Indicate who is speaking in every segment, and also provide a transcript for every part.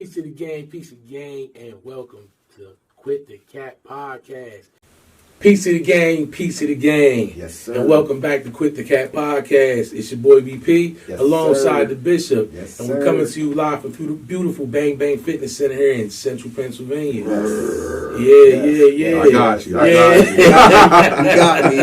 Speaker 1: Peace to the gang, and welcome to Quit the Cat Podcast. Peace to the gang.
Speaker 2: Yes, sir.
Speaker 1: And welcome back to Quit the Cat Podcast. It's your boy VP,
Speaker 2: yes,
Speaker 1: alongside
Speaker 2: sir.
Speaker 1: the Bishop.
Speaker 2: Yes,
Speaker 1: and
Speaker 2: sir.
Speaker 1: we're coming to you live from the beautiful Bang Bang Fitness Center here in Central Pennsylvania. Yeah.
Speaker 2: I got you.
Speaker 1: You
Speaker 2: got me.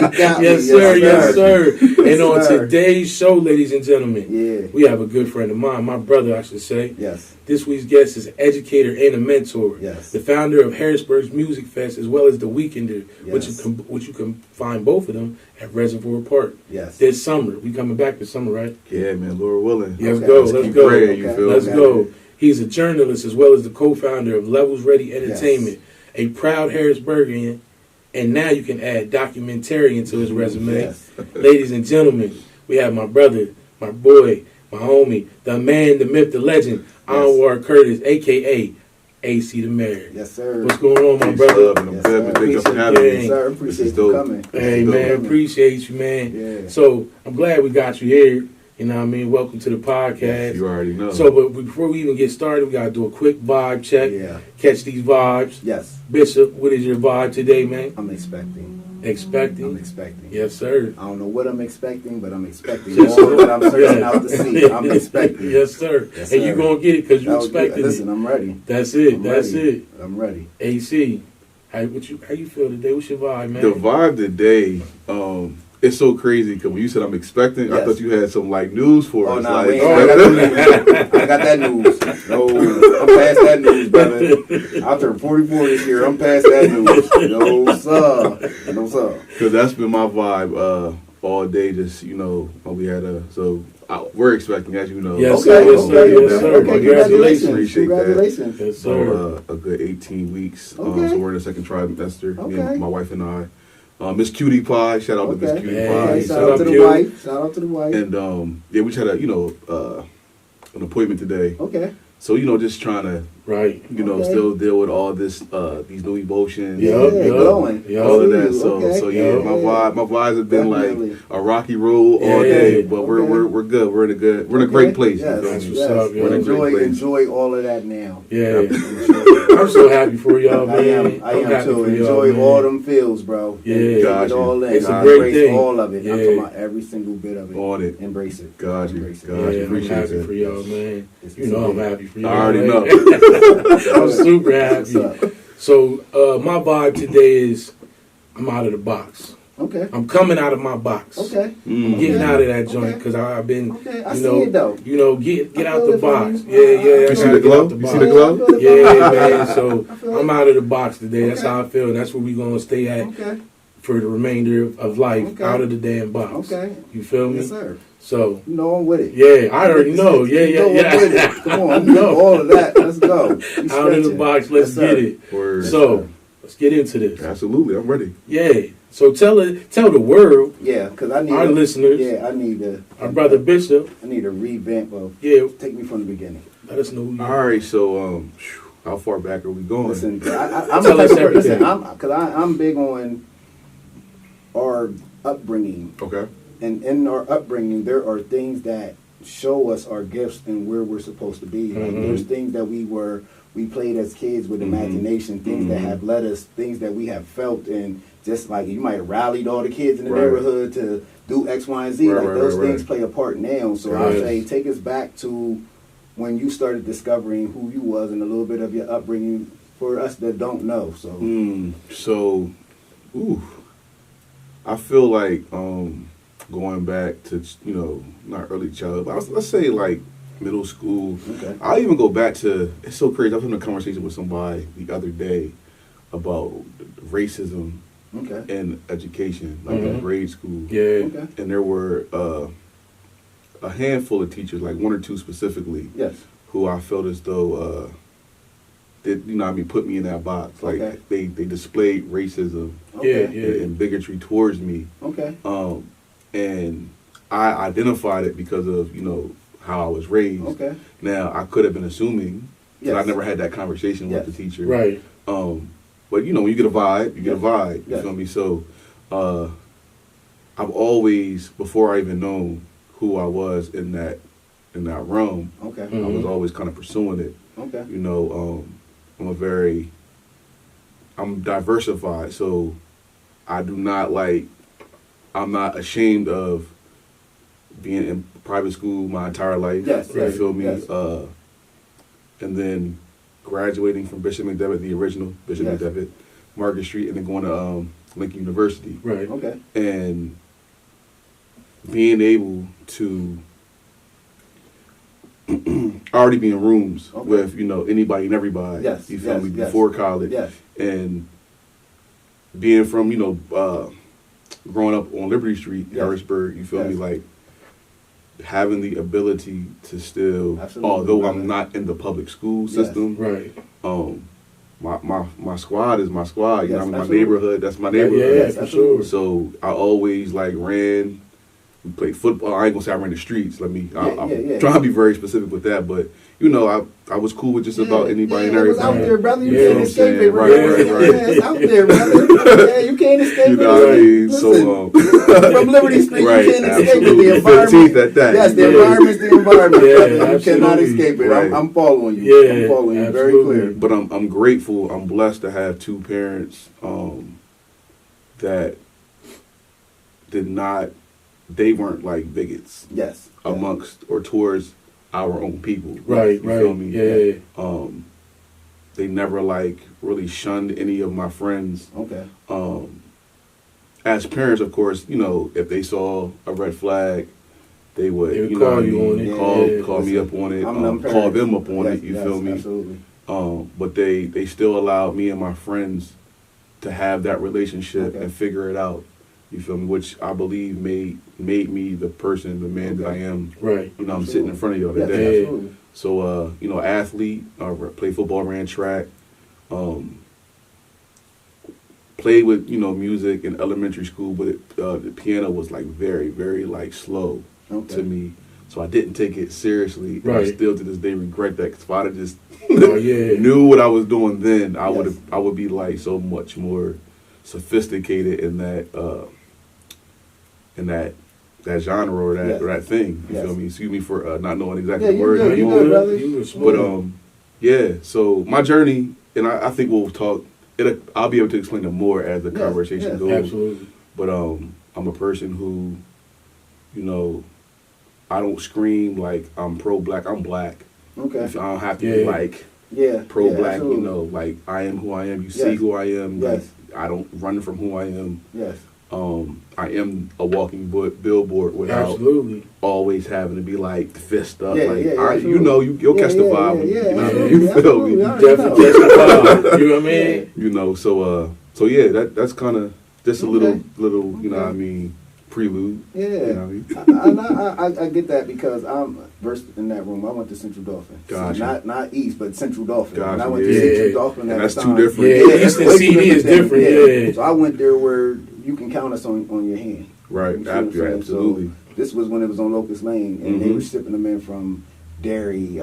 Speaker 1: Yes, sir. And
Speaker 2: Yes,
Speaker 1: on
Speaker 2: sir.
Speaker 1: today's show, ladies and gentlemen, we have a good friend of mine, my brother, I should say.
Speaker 2: Yes.
Speaker 1: This week's guest is an educator and a mentor.
Speaker 2: Yes.
Speaker 1: The founder of Harrisburg Music Fest, as well as the Weekender,
Speaker 2: Yes.
Speaker 1: which you can find both of them at Reservoir Park.
Speaker 2: Yes.
Speaker 1: This summer. We coming back this summer, right?
Speaker 3: Yeah, man, Lord willing.
Speaker 1: Let's
Speaker 2: Okay.
Speaker 1: go.
Speaker 3: Let's
Speaker 1: Let's
Speaker 3: keep
Speaker 1: go.
Speaker 3: praying, you feel
Speaker 1: Let's
Speaker 3: me?
Speaker 1: go. He's a journalist as well as the co-founder of Levels Ready Entertainment, a proud Harrisburgian, and now you can add documentarian to his resume.
Speaker 2: Yes.
Speaker 1: Ladies and gentlemen, we have my brother, my boy, my homie, the man, the myth, the legend, Anwar Curtis, a.k.a. AC the Mayor.
Speaker 2: Yes, sir.
Speaker 1: What's going on, my
Speaker 3: Peace,
Speaker 1: brother?
Speaker 3: love, and I'm
Speaker 2: Yes,
Speaker 3: glad
Speaker 2: sir.
Speaker 3: to thank you for
Speaker 2: Appreciate
Speaker 3: having
Speaker 1: you.
Speaker 3: me.
Speaker 2: Yes, sir.
Speaker 3: This
Speaker 2: Appreciate
Speaker 3: is
Speaker 2: you
Speaker 3: dope.
Speaker 2: coming.
Speaker 1: Hey,
Speaker 3: Dope.
Speaker 1: man, appreciate you, man.
Speaker 2: Yeah.
Speaker 1: So, I'm glad we got you here. You know what I mean? Welcome to the podcast.
Speaker 3: You already know.
Speaker 1: So, but before we even get started, we got to do a quick vibe check.
Speaker 2: Yeah.
Speaker 1: Catch these vibes.
Speaker 2: Yes.
Speaker 1: Bishop, what is your vibe today, man?
Speaker 2: I'm expecting.
Speaker 1: Expecting? Yes, sir.
Speaker 2: I don't know what I'm expecting, but I'm expecting
Speaker 1: Yes,
Speaker 2: all
Speaker 1: sir.
Speaker 2: that I'm searching
Speaker 1: Yeah.
Speaker 2: out to see. I'm expecting.
Speaker 1: Yes, sir.
Speaker 2: Yes,
Speaker 1: And
Speaker 2: sir.
Speaker 1: you're going to get it because you
Speaker 2: That was good.
Speaker 1: expected
Speaker 2: Listen,
Speaker 1: it.
Speaker 2: I'm ready.
Speaker 1: That's it.
Speaker 2: I'm
Speaker 1: That's
Speaker 2: ready.
Speaker 1: it.
Speaker 2: I'm ready.
Speaker 1: AC, how you feel today? What's your vibe, man?
Speaker 3: The vibe today, it's so crazy because when you said I'm expecting, I
Speaker 2: Yes.
Speaker 3: thought you had some like news for
Speaker 2: Oh,
Speaker 3: us.
Speaker 2: nah,
Speaker 3: like,
Speaker 2: we ain't I got that news. No, I'm past that news, brother. I turned 44 this year. I'm past that news. No, sir. No, sir.
Speaker 3: Because that's been my vibe all day. Just we're expecting, as you know.
Speaker 1: Yes,
Speaker 2: Okay,
Speaker 1: sir. Yes, sir.
Speaker 2: okay,
Speaker 1: Yes, sir.
Speaker 2: okay,
Speaker 1: Congratulations.
Speaker 3: Appreciate
Speaker 2: Congratulations.
Speaker 1: Yes,
Speaker 3: So
Speaker 1: sir.
Speaker 3: a good 18 weeks.
Speaker 2: Okay.
Speaker 3: So we're in the second trimester. Me
Speaker 2: Okay.
Speaker 3: and my wife and I. Miss Cutie Pie. Shout out to Miss
Speaker 2: Okay.
Speaker 3: Cutie
Speaker 1: Hey,
Speaker 3: Pie.
Speaker 2: Okay,
Speaker 1: shout
Speaker 2: shout out
Speaker 1: out
Speaker 2: to
Speaker 1: to
Speaker 2: the
Speaker 1: you.
Speaker 2: wife. Shout out to the wife.
Speaker 3: And we just had an appointment today.
Speaker 2: Okay.
Speaker 3: So just trying to
Speaker 1: Right.
Speaker 2: Okay.
Speaker 3: still deal with all this these new emotions,
Speaker 1: Yeah,
Speaker 2: Yeah,
Speaker 1: yeah.
Speaker 2: glowing.
Speaker 1: Yeah.
Speaker 3: all of
Speaker 2: I see
Speaker 3: that.
Speaker 2: you.
Speaker 3: So
Speaker 2: Okay.
Speaker 3: so yeah,
Speaker 1: Yeah.
Speaker 3: my vibes have been
Speaker 2: Definitely.
Speaker 3: like a rocky road all
Speaker 1: Yeah.
Speaker 3: day, but
Speaker 2: Okay.
Speaker 3: we're good. We're in a great place. you
Speaker 2: Yes,
Speaker 3: feel
Speaker 1: That's
Speaker 3: me?
Speaker 1: what's
Speaker 2: yes.
Speaker 1: up, yo.
Speaker 3: We're in a great place.
Speaker 2: Enjoy all of that now.
Speaker 1: Yeah.
Speaker 2: Enjoy.
Speaker 1: I'm so happy for y'all, man.
Speaker 2: I
Speaker 1: I'm
Speaker 2: am
Speaker 1: happy
Speaker 2: too.
Speaker 1: for y'all,
Speaker 2: Enjoy
Speaker 1: man.
Speaker 2: all them feels, bro.
Speaker 1: Yeah.
Speaker 2: Take
Speaker 3: Got
Speaker 2: it
Speaker 3: you.
Speaker 2: all in.
Speaker 1: It's a
Speaker 2: Embrace
Speaker 1: great thing.
Speaker 2: all of it.
Speaker 1: Yeah.
Speaker 2: I'm talking about every single bit of it.
Speaker 3: On it.
Speaker 2: Embrace it.
Speaker 3: Got you.
Speaker 2: Embrace it.
Speaker 3: Got
Speaker 1: Yeah,
Speaker 3: you.
Speaker 1: I'm
Speaker 3: Appreciate
Speaker 1: happy
Speaker 3: that.
Speaker 1: for y'all, man.
Speaker 2: It's
Speaker 1: You know I'm
Speaker 2: good.
Speaker 1: happy for y'all.
Speaker 3: I already
Speaker 1: man.
Speaker 3: know.
Speaker 1: I'm super
Speaker 2: What's
Speaker 1: happy.
Speaker 2: up?
Speaker 1: So my vibe today is I'm out of the box.
Speaker 2: Okay.
Speaker 1: I'm coming out of my box.
Speaker 2: Okay.
Speaker 1: I'm
Speaker 3: Mm.
Speaker 1: getting out of that joint
Speaker 2: Okay.
Speaker 1: because I've been,
Speaker 2: Okay. I
Speaker 1: you
Speaker 2: see
Speaker 1: know,
Speaker 2: it though.
Speaker 1: get
Speaker 2: I
Speaker 1: out
Speaker 2: feel
Speaker 1: the
Speaker 2: it from
Speaker 1: box.
Speaker 2: you.
Speaker 1: Yeah.
Speaker 2: I
Speaker 1: I
Speaker 3: You see
Speaker 1: gotta
Speaker 3: the
Speaker 1: get
Speaker 3: glow?
Speaker 1: out the
Speaker 3: You
Speaker 1: box.
Speaker 3: see the glow?
Speaker 2: I feel it.
Speaker 1: Yeah, man. So
Speaker 2: I feel
Speaker 1: I'm
Speaker 2: it.
Speaker 1: out of the box today. That's
Speaker 2: Okay.
Speaker 1: how I feel. And that's where we gonna stay at
Speaker 2: Okay.
Speaker 1: for the remainder of life.
Speaker 2: Okay.
Speaker 1: Out of the damn box.
Speaker 2: Okay.
Speaker 1: You feel me?
Speaker 2: Yes, sir.
Speaker 1: So
Speaker 2: You know I'm with it.
Speaker 1: yeah, I already know. Yeah.
Speaker 2: You know I'm with it. Come on. You know all of that. Let's go. You
Speaker 1: Out of the
Speaker 2: stretching.
Speaker 1: box. Let's
Speaker 2: Yes, sir.
Speaker 1: get it.
Speaker 3: Word.
Speaker 1: So let's get into this.
Speaker 3: Absolutely, I'm ready.
Speaker 1: Yeah. So tell the world,
Speaker 2: Yeah, because I need
Speaker 1: our listeners,
Speaker 2: Yeah, I need to.
Speaker 1: our brother Bishop.
Speaker 2: I need a revamp of.
Speaker 1: Yeah,
Speaker 2: Take me from the beginning.
Speaker 1: let us know who you
Speaker 3: All right, so how far back are we going?
Speaker 2: Listen, I'm
Speaker 1: Tell
Speaker 2: the
Speaker 1: us
Speaker 2: type of person.
Speaker 1: everything.
Speaker 2: I'm big on our upbringing,
Speaker 3: Okay.
Speaker 2: and in our upbringing, there are things that show us our gifts and where we're supposed to be. Like
Speaker 1: Mhm.
Speaker 2: there's things that we played as kids with
Speaker 3: Mhm.
Speaker 2: imagination, things that
Speaker 3: Mhm.
Speaker 2: have led us, things that we have felt, and just like you might have rallied all the kids in the
Speaker 3: Right.
Speaker 2: neighborhood to do X, Y, and Z.
Speaker 3: Right,
Speaker 2: Like
Speaker 3: right,
Speaker 2: those
Speaker 3: right,
Speaker 2: things
Speaker 3: right.
Speaker 2: play a part now. So
Speaker 1: Right.
Speaker 2: I say take us back to when you started discovering who you was and a little bit of your upbringing for us that don't know. So
Speaker 3: So, I feel like going back to not early childhood, but let's say like middle school.
Speaker 2: okay.
Speaker 3: I'll even go back to. It's so crazy. I was having a conversation with somebody the other day about racism
Speaker 2: Okay.
Speaker 3: in education, like in
Speaker 1: Mhm.
Speaker 3: grade school.
Speaker 1: Yeah.
Speaker 2: Okay.
Speaker 3: And there were a handful of teachers, like one or two specifically,
Speaker 2: Yes.
Speaker 3: who I felt as though put me in that box. Like
Speaker 2: Okay.
Speaker 3: they displayed racism
Speaker 2: Okay.
Speaker 1: Yeah.
Speaker 3: and bigotry towards me.
Speaker 2: Okay.
Speaker 3: And I identified it because of, how I was raised.
Speaker 2: Okay.
Speaker 3: Now, I could have been assuming that I
Speaker 2: Yes.
Speaker 3: never had that conversation
Speaker 2: Yes.
Speaker 3: with the teacher.
Speaker 1: Right.
Speaker 3: But, when you get a vibe, you get a
Speaker 2: Yes.
Speaker 3: vibe. You
Speaker 2: Yes.
Speaker 3: feel me? So, I've always, before I even known who I was in that realm,
Speaker 2: Okay.
Speaker 3: I was always kind of pursuing it.
Speaker 2: Okay.
Speaker 3: You know, I'm diversified, so I do not like. I'm not ashamed of being in private school my entire life.
Speaker 2: Yes,
Speaker 3: you
Speaker 2: yes,
Speaker 3: feel me?
Speaker 2: yes.
Speaker 3: And then graduating from Bishop McDevitt, the original Bishop
Speaker 2: Yes.
Speaker 3: McDevitt, Market Street, and then going to Lincoln University.
Speaker 1: Right.
Speaker 2: Okay.
Speaker 3: And being able to already be in rooms
Speaker 2: Okay.
Speaker 3: with, you know, anybody and everybody.
Speaker 2: Yes,
Speaker 3: You feel
Speaker 2: yes,
Speaker 3: me?
Speaker 2: yes.
Speaker 3: Before college.
Speaker 2: Yes.
Speaker 3: And being from, you know, growing up on Liberty Street,
Speaker 2: Yes.
Speaker 3: Harrisburg, you feel me?
Speaker 2: Yes.
Speaker 3: Like having the ability to still,
Speaker 2: Absolutely,
Speaker 3: although
Speaker 2: brother.
Speaker 3: I'm not in the public school
Speaker 2: Yes.
Speaker 3: system,
Speaker 1: Right.
Speaker 3: my squad is my squad. You
Speaker 2: Yes,
Speaker 3: know, my
Speaker 2: absolutely.
Speaker 3: neighborhood, that's my
Speaker 1: Yeah,
Speaker 3: neighborhood.
Speaker 1: for sure.
Speaker 3: So I always like ran, played football. I ain't gonna say I ran the streets. I'm
Speaker 2: yeah.
Speaker 3: trying to be very specific with that, but you know, I was cool with just about anybody and
Speaker 2: it was
Speaker 3: everybody.
Speaker 2: out there, brother. You
Speaker 1: Yeah,
Speaker 2: can't
Speaker 1: I'm
Speaker 2: escape it,
Speaker 3: saying,
Speaker 2: brother.
Speaker 3: right.
Speaker 2: Yeah, it's out there, brother. Yeah, you can't escape
Speaker 3: You
Speaker 2: it.
Speaker 3: know what I mean?
Speaker 2: Listen,
Speaker 3: So
Speaker 2: from Liberty Street,
Speaker 3: right,
Speaker 2: you can't escape it.
Speaker 3: absolutely.
Speaker 2: The environment.
Speaker 3: 15th at that.
Speaker 2: Yes, the
Speaker 3: Yeah.
Speaker 2: environment's the environment.
Speaker 1: Yeah,
Speaker 2: brother. You cannot
Speaker 1: absolutely.
Speaker 2: escape it.
Speaker 3: Right.
Speaker 2: I'm following you.
Speaker 1: Yeah,
Speaker 2: I'm following you. Very
Speaker 1: absolutely.
Speaker 2: clear.
Speaker 3: But I'm grateful. I'm blessed to have two parents that did not. They weren't like bigots
Speaker 2: Yes.
Speaker 3: amongst or towards our own people.
Speaker 1: Right.
Speaker 3: You
Speaker 1: Right.
Speaker 3: feel me?
Speaker 1: Yeah.
Speaker 3: They never like really shunned any of my friends.
Speaker 2: Okay.
Speaker 3: As parents, of course, you know, if they saw a red flag, they would,
Speaker 1: They would
Speaker 3: you know,
Speaker 1: call
Speaker 3: what I
Speaker 1: you
Speaker 3: mean?
Speaker 1: on it.
Speaker 3: Call me
Speaker 2: Listen,
Speaker 3: up on it,
Speaker 2: I'm them
Speaker 3: call
Speaker 2: parents.
Speaker 3: them up on
Speaker 2: Yes,
Speaker 3: it. You
Speaker 2: yes,
Speaker 3: feel me?
Speaker 2: Absolutely.
Speaker 3: But they still allowed me and my friends to have that relationship
Speaker 2: Okay.
Speaker 3: and figure it out. You feel me? Which I believe made me the person, the man that I am.
Speaker 1: Right.
Speaker 3: You know, I'm sitting in front of you
Speaker 2: Yes,
Speaker 3: today.
Speaker 2: absolutely.
Speaker 3: So, you know, athlete, played football, ran track, played with, you know, music in elementary school, but the piano was like very, very like slow
Speaker 2: Okay.
Speaker 3: to me. So I didn't take it seriously. And I
Speaker 1: Right.
Speaker 3: still to this day regret that, because if I'd have just
Speaker 1: Oh, yeah.
Speaker 3: knew what I was doing then, I
Speaker 2: Yes.
Speaker 3: would be like so much more sophisticated in that genre or that
Speaker 2: Yes.
Speaker 3: or that thing. You
Speaker 2: Yes.
Speaker 3: feel me? Excuse me for not knowing exactly
Speaker 2: Yeah,
Speaker 3: the
Speaker 2: you're
Speaker 3: word
Speaker 2: good,
Speaker 3: anymore.
Speaker 2: you're good, brother.
Speaker 1: You were smart.
Speaker 3: But yeah. So my journey, and I think we'll talk. I'll be able to explain it more as the
Speaker 2: Yes,
Speaker 3: conversation
Speaker 2: yes.
Speaker 3: goes.
Speaker 1: Absolutely.
Speaker 3: But I'm a person who, you know, I don't scream like I'm pro-black. I'm black.
Speaker 2: Okay.
Speaker 3: I don't have to be
Speaker 1: Yeah.
Speaker 3: like
Speaker 2: Yeah.
Speaker 3: pro-black.
Speaker 2: absolutely.
Speaker 3: You know, like I am who I am. You see
Speaker 2: Yes.
Speaker 3: who I am.
Speaker 2: Yes.
Speaker 3: Like I don't run from who I am.
Speaker 2: Yes.
Speaker 3: I am a walking billboard without
Speaker 1: Absolutely.
Speaker 3: always having to be like fist up.
Speaker 2: Yeah,
Speaker 3: like
Speaker 2: yeah,
Speaker 3: you
Speaker 2: absolutely.
Speaker 3: know, you'll catch the vibe. When,
Speaker 2: Yeah,
Speaker 3: you know what I mean?
Speaker 2: absolutely,
Speaker 3: You feel
Speaker 2: absolutely.
Speaker 3: me?
Speaker 2: I already
Speaker 1: Definitely
Speaker 2: know.
Speaker 1: catch the vibe. You know what I mean?
Speaker 3: You know, so yeah, that's kind of just a
Speaker 2: Okay.
Speaker 3: little, you know
Speaker 2: Okay.
Speaker 3: what I mean, prelude.
Speaker 2: Yeah,
Speaker 3: You know what I mean?
Speaker 2: I get that because I'm versed in that room. I went to Central Dauphin.
Speaker 3: Gotcha.
Speaker 2: Not East, but Central Dauphin.
Speaker 3: Gotcha,
Speaker 2: And I went
Speaker 3: yeah.
Speaker 2: to Central Dauphin at
Speaker 3: And that's
Speaker 2: the
Speaker 3: two
Speaker 2: time.
Speaker 3: different-
Speaker 1: Yeah, East and
Speaker 2: way
Speaker 1: CD is
Speaker 2: than-
Speaker 1: different, yeah.
Speaker 2: So I went there where you can count us on your hand.
Speaker 3: Right,
Speaker 2: You see what I'm saying?
Speaker 3: absolutely.
Speaker 2: So this was when it was on Locust Lane, and they
Speaker 3: Mhm.
Speaker 2: were shipping them in from Derry,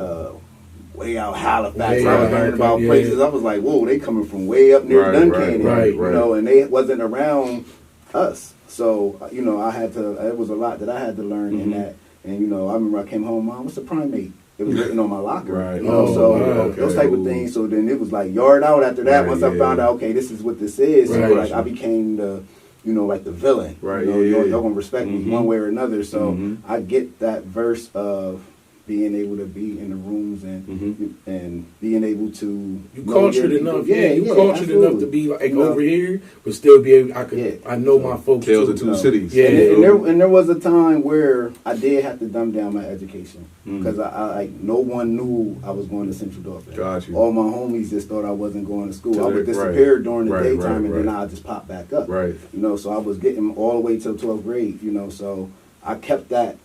Speaker 2: way out Halifax.
Speaker 1: Way
Speaker 2: I
Speaker 1: out
Speaker 2: was learning about
Speaker 1: Halifax,
Speaker 2: places.
Speaker 1: yeah.
Speaker 2: I was like, whoa, they coming from way up near
Speaker 3: Right,
Speaker 2: Duncannon,
Speaker 1: right,
Speaker 2: you
Speaker 3: right.
Speaker 2: know, and they wasn't around us. So, you know, it was a lot that I had to learn in
Speaker 3: Mhm.
Speaker 2: that. And, you know, I remember I came home, Mom, what's a primate? It was written on my locker.
Speaker 3: Right.
Speaker 2: You know,
Speaker 1: Oh,
Speaker 2: so
Speaker 1: wow.
Speaker 3: Okay.
Speaker 2: those type of things. So then it was like yard out after that.
Speaker 3: Right,
Speaker 2: Once I
Speaker 3: yeah.
Speaker 2: found out, okay, this is what this is. So
Speaker 1: Right.
Speaker 2: like I became the, you know, like the villain.
Speaker 3: Right,
Speaker 2: You know,
Speaker 3: yeah,
Speaker 2: y'all
Speaker 3: yeah.
Speaker 2: gonna respect me
Speaker 3: Mhm.
Speaker 2: one way or another. So
Speaker 3: Mhm.
Speaker 2: I get that verse of being able to be in the rooms and being able to
Speaker 1: You
Speaker 2: know
Speaker 1: cultured
Speaker 2: your
Speaker 1: enough,
Speaker 2: people.
Speaker 1: yeah. You cultured enough to
Speaker 2: absolutely.
Speaker 1: be like
Speaker 2: You know,
Speaker 1: over here, but still be able.
Speaker 2: Yeah.
Speaker 1: I know my folks
Speaker 3: Tales
Speaker 1: too.
Speaker 3: of two
Speaker 2: No.
Speaker 3: cities.
Speaker 1: Yeah.
Speaker 2: And there was a time where I did have to dumb down my education
Speaker 3: Mhm.
Speaker 2: because I no one knew I was going to Central Dauphin.
Speaker 3: Got you.
Speaker 2: All my homies just thought I wasn't going to school. I would
Speaker 3: Right,
Speaker 2: disappear during the
Speaker 3: right,
Speaker 2: daytime, and
Speaker 3: right.
Speaker 2: then I'd just pop back up.
Speaker 3: Right.
Speaker 2: You know, so I was getting all the way till 12th grade. You know, so I kept that.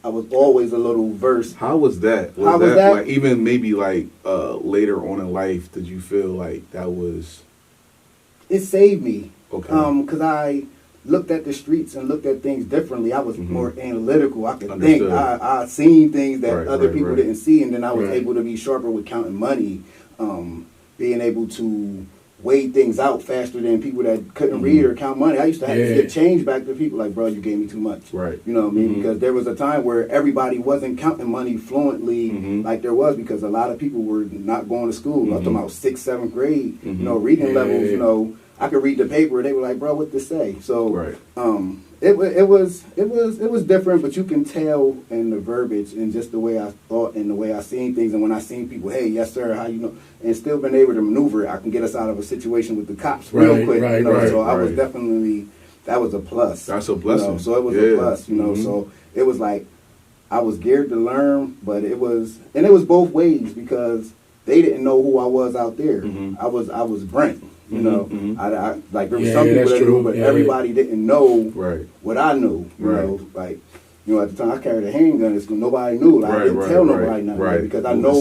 Speaker 2: I was always a little versed.
Speaker 3: How was that?
Speaker 2: How was that?
Speaker 3: Like even maybe like later on in life, did you feel like that was
Speaker 2: It saved me.
Speaker 3: okay?
Speaker 2: Because I looked at the streets and looked at things differently. I was
Speaker 3: Mhm.
Speaker 2: more analytical. I could
Speaker 3: Understood.
Speaker 2: think. I seen things that
Speaker 3: Right,
Speaker 2: other
Speaker 3: right,
Speaker 2: people
Speaker 3: right.
Speaker 2: didn't see, and then I was
Speaker 1: Right.
Speaker 2: able to be sharper with counting money, being able to weighed things out faster than people that couldn't read or count money. I used to have to give change back to people like, bro, you gave me too much.
Speaker 3: Right.
Speaker 2: You know what I mean? Because there was a time where everybody wasn't counting money fluently like there was, because a lot of people were not going to school. I'm talking about 6th, 7th grade, you know, reading levels, you know. I could read the paper. They were like, bro, what to say? So it was different, but you can tell in the verbiage and just the way I thought and the way I seen things. And when I seen people, hey, yes, sir, how you know? And still been able to maneuver. I can get us out of a situation with the cops real quick. You know? So I was definitely, that was a plus.
Speaker 3: That's a blessing.
Speaker 2: You know? So it was a plus, you know. So it was like, I was geared to learn, but it was both ways, because they didn't know who I was out there. I was Brent. You know, I like there was some people that knew, but everybody didn't know what I knew. You know, like, you know, at the time I carried a handgun, it's nobody knew. Like, I didn't tell nobody nothing, because I know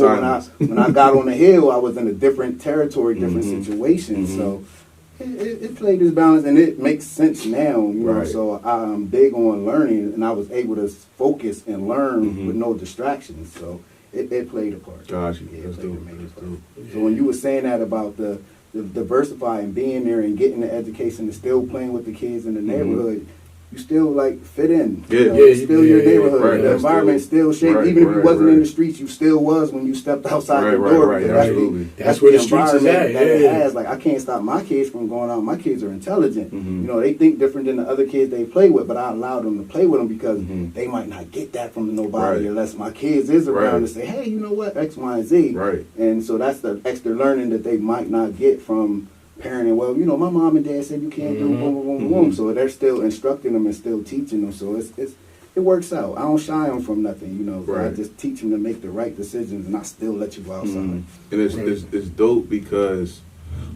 Speaker 2: when I got on the hill, I was in a different territory, different situation. So it played this balance, and it makes sense now. You know, so I'm big on learning, and I was able to focus and learn with no distractions. So it played a part.
Speaker 3: Gotcha.
Speaker 2: Yeah, it played a major part. So when you were saying that about the diversify and being there and getting the education and still playing with the kids in the neighborhood, you still like fit in. You know, it's still your neighborhood. The environment still shaped. Even if you wasn't in the streets, you still was when you stepped outside the door. That's where the environment that it has. Like, I can't stop my kids from going out. My kids are intelligent. You know, they think different than the other kids they play with, but I allow them to play with them because they might not get that from nobody unless my kids is around to say, hey, you know what, X, Y, and Z. And so that's the extra learning that they might not get from parenting. Well, you know, my mom and dad said you can't do boom, boom, boom, boom. So they're still instructing them and still teaching them. So it works out. I don't shy them from nothing, you know. I just teach them to make the right decisions, and I still let you go outside.
Speaker 3: And it's dope because,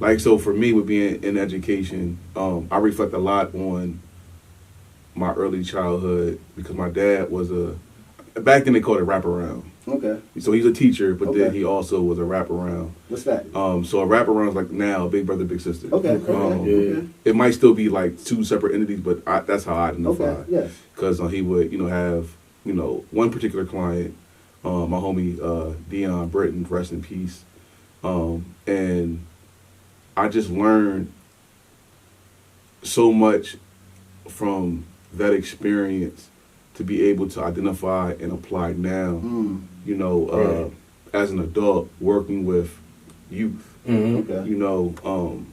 Speaker 3: like, so for me with being in education, I reflect a lot on my early childhood, because my dad was back then they called it wraparound.
Speaker 2: Okay.
Speaker 3: So he's a teacher, but then he also was a wraparound.
Speaker 2: What's that?
Speaker 3: So a wraparound is like now Big Brother, Big Sister.
Speaker 2: Okay.
Speaker 3: It might still be like two separate entities, but that's how I identify.
Speaker 2: Okay. Yes.
Speaker 3: Because he would, you know, have, you know, one particular client, my homie Dion Britton, rest in peace, and I just learned so much from that experience to be able to identify and apply now, you know, as an adult working with youth, you know,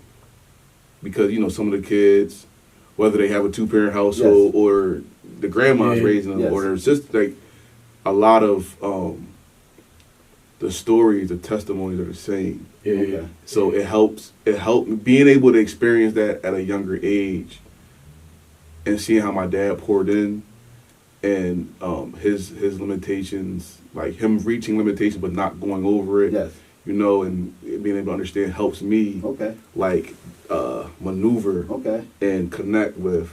Speaker 3: because, you know, some of the kids, whether they have a two-parent household or the grandma's raising them or their sister, like, a lot of the stories, the testimonies are the same. So it helped being able to experience that at a younger age and seeing how my dad poured in, and his limitations, like him reaching limitations but not going over it, you know, and being able to understand helps me, like, maneuver and connect with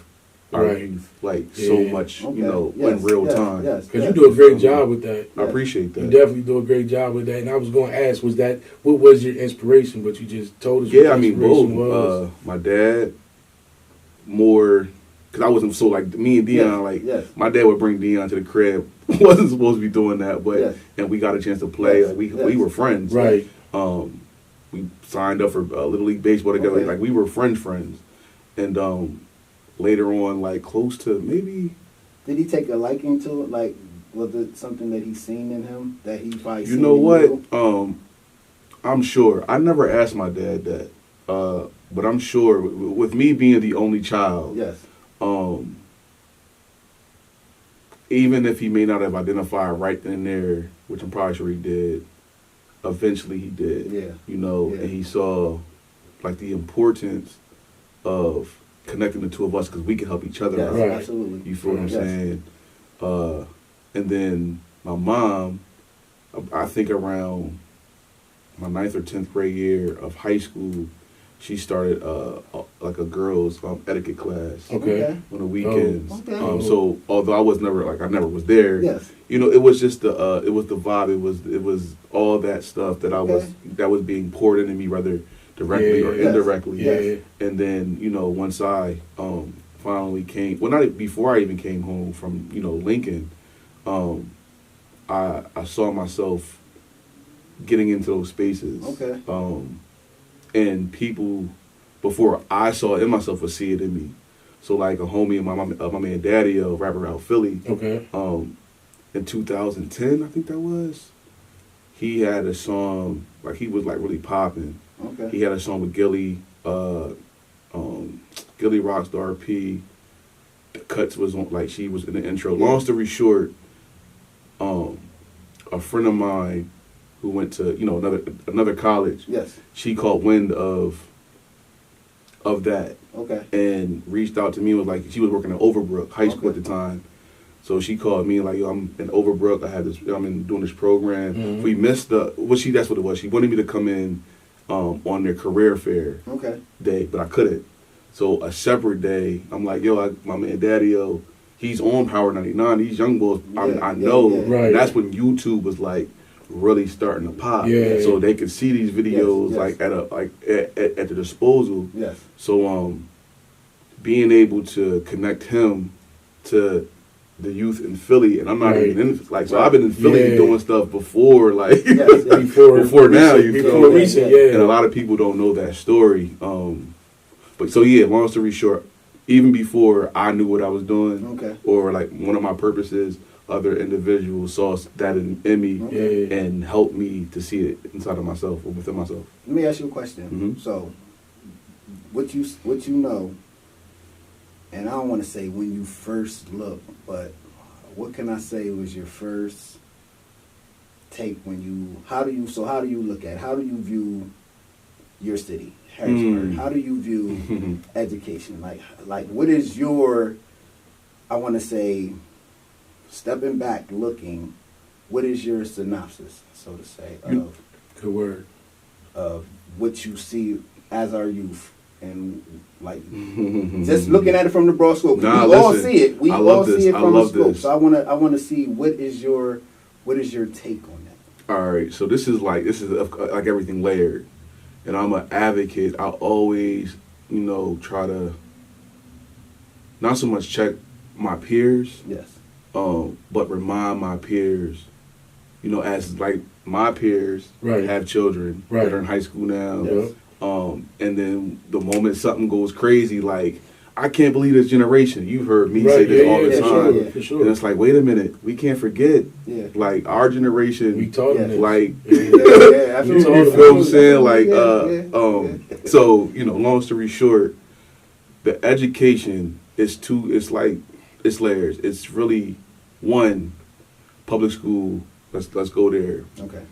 Speaker 3: our youth, like, so much, you know, in real time.
Speaker 1: Because you do a great job with that.
Speaker 3: I appreciate that.
Speaker 1: You definitely do a great job with that. And I was going to ask, what was your inspiration? But you just told us.
Speaker 3: Yeah, I mean, both. My dad, more. Because I wasn't so, like, me and Dion, my dad would bring Dion to the crib. Wasn't supposed to be doing that, but and we got a chance to play. Like, we were friends. We signed up for Little League Baseball together. Like, we were friends. And later on, like, close to maybe...
Speaker 2: Did he take a liking to it? Like, was it something that he seen in him that he probably seen?
Speaker 3: You know what? I'm sure. I never asked my dad that. But I'm sure, with me being the only child... even if he may not have identified right then and there, which I'm probably sure he did, eventually he did. You know, and he saw, like, the importance of connecting the two of us because we can help each other out.
Speaker 2: Absolutely.
Speaker 3: You feel what I'm saying? And then my mom, I think around my 9th or 10th grade year of high school, she started like a girls' etiquette class on the weekends. So although I never was there, you know, it was just the vibe. It was all that stuff that that was being poured into me, whether directly or indirectly. And then, you know, once I finally came, well, not before I even came home from, you know, Lincoln, I saw myself getting into those spaces. and people before I saw it in myself would see it in me. So like a homie of my man Daddy, rapper out Philly.
Speaker 1: Okay.
Speaker 3: In 2010, I think that was. He had a song like he was like really popping.
Speaker 2: Okay.
Speaker 3: He had a song with Gilly, Gilly Rockstar P. The Cuts was on, like she was in the intro. Long story short, a friend of mine who went to another college.
Speaker 2: Yes.
Speaker 3: She caught wind of that.
Speaker 2: Okay.
Speaker 3: And reached out to me and was like, she was working at Overbrook High School at the time. So she called me and like, yo, I'm in Overbrook. I'm doing this program.
Speaker 1: Mm-hmm.
Speaker 3: We missed that's what it was. She wanted me to come in on their career fair day, but I couldn't. So a separate day, I'm like, yo, my man Daddy, he's on Power 99. These young boys, I know.
Speaker 1: Right.
Speaker 3: And that's when YouTube was like really starting to pop.
Speaker 1: Yeah.
Speaker 3: So they could see these videos like at the disposal.
Speaker 2: Yes.
Speaker 3: So being able to connect him to the youth in Philly, and I'm not even in so I've been in Philly doing stuff before before now.
Speaker 1: Before recent,
Speaker 3: and a lot of people don't know that story. But so long story short, even before I knew what I was doing, or like one of my purposes, other individuals saw that in me and helped me to see it inside of myself or within myself.
Speaker 2: Let me ask you a question.
Speaker 3: Mm-hmm.
Speaker 2: So, what you know, and I don't want to say when you first looked, but what can I say was your first take when you? How do you look at it? How do you view your city, Harrisburg? How do you view education? Like what is your? I want to say, stepping back, looking. What is your synopsis, so to say, of
Speaker 1: good word
Speaker 2: of what you see as our youth? And like just looking at it from the broad scope, we all see it. We all see it from the scope. So I want to see what is your take on that.
Speaker 3: All right, so this is like everything layered, and I'm an advocate. I always try to not so much check my peers, but remind my peers, as like my peers have children that are in high school now.
Speaker 1: Yep.
Speaker 3: And then the moment something goes crazy, like, I can't believe this generation. You've heard me say this all the time.
Speaker 1: For sure.
Speaker 3: And it's like, wait a minute, we can't forget.
Speaker 2: Yeah.
Speaker 3: Like, our generation,
Speaker 1: we taught them
Speaker 3: like,
Speaker 2: absolutely.
Speaker 3: you feel what I'm saying? Like, so, long story short, the education is it's layers. It's really, one, public school, let's go there.
Speaker 2: Okay.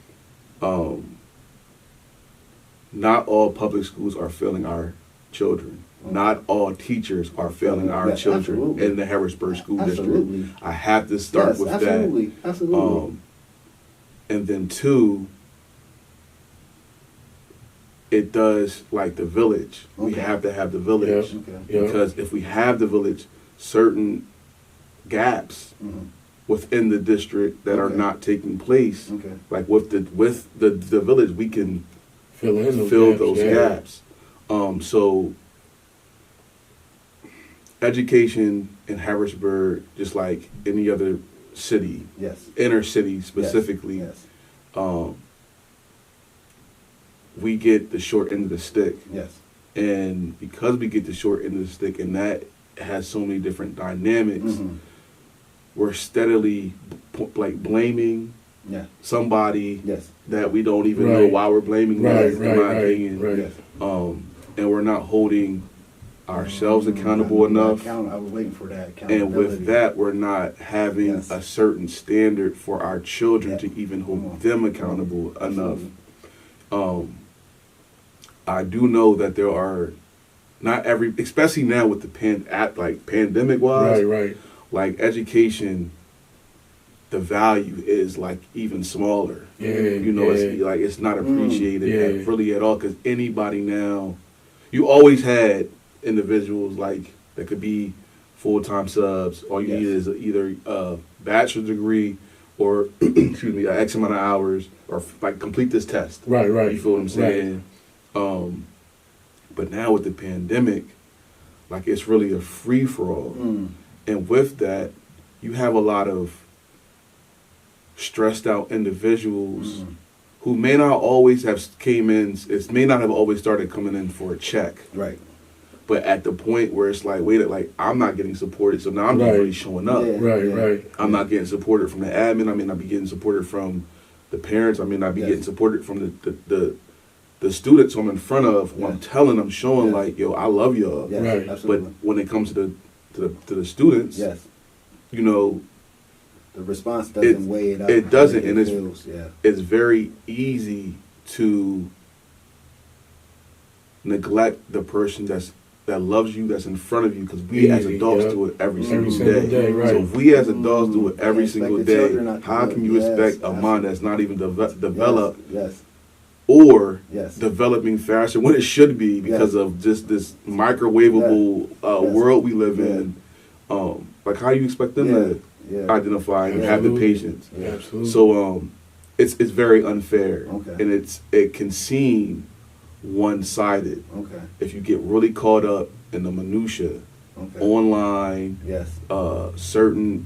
Speaker 3: Not all public schools are failing our children. Not all teachers are failing our children in the Harrisburg School District. I have to start with that.
Speaker 2: Absolutely.
Speaker 3: And then two, it does like the village. We have to have the village. Because if we have the village, certain gaps within the district that are not taking place, like with the village, we can fill those gaps. So education in Harrisburg, just like any other city, inner city specifically, we get the short end of the stick. And because we get the short end of the stick, and that has so many different dynamics, we're steadily blaming somebody that we don't even know why we're blaming them, in my opinion. And we're not holding ourselves accountable enough.
Speaker 2: I was waiting for that.
Speaker 3: And with that, we're not having a certain standard for our children to even hold them accountable enough. I do know that there are not especially now with the pandemic wise, like education, the value is like even smaller. It's like it's not appreciated really at all, because anybody now, you always had individuals like that could be full-time subs. All you need is either a bachelor's degree or excuse me, X amount of hours, or like complete this test. You feel what I'm saying? But now with the pandemic, like it's really a free-for-all. And with that, you have a lot of stressed out individuals who may not always have came in, it may not have always started coming in for a check.
Speaker 2: Right.
Speaker 3: But at the point where it's like, wait, like I'm not getting supported, so now I'm just really showing up.
Speaker 1: Right.
Speaker 3: I'm not getting supported from the admin. I may not be getting supported from the parents. I may not be getting supported from the students who I'm in front of. Who I'm telling, I'm showing like, yo, I love y'all.
Speaker 2: Yes,
Speaker 1: right.
Speaker 2: absolutely.
Speaker 3: But when it comes to the students, you know,
Speaker 2: the response doesn't weigh it up.
Speaker 3: It doesn't, and it's very easy to neglect the person that loves you, that's in front of you, because we as adults do it every single day.
Speaker 1: Right.
Speaker 3: So if we as adults do it every single day, how can you expect a mind that's not even developed or developing faster when it should be because of just this microwavable world we live in? Like, how you expect them to identify and have the patience?
Speaker 1: Absolutely.
Speaker 3: So it's very unfair, and it can seem one-sided if you get really caught up in the minutia online, certain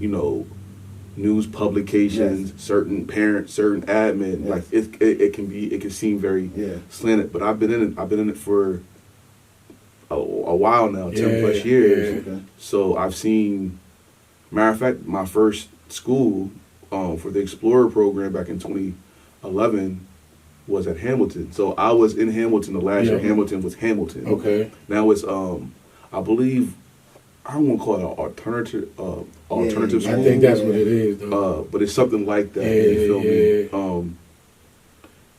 Speaker 3: news publications, certain parents, certain admin. Like it can seem very slanted. But I've been in it for a while now, 10 plus years. So I've seen. Matter of fact, my first school for the Explorer program back in 2011 was at Hamilton. So I was in Hamilton the last year. Hamilton was Hamilton.
Speaker 1: Okay.
Speaker 3: Now it's I believe, I don't want to call it an alternative school.
Speaker 1: I think that's what it is, though.
Speaker 3: But it's something like that. You feel me?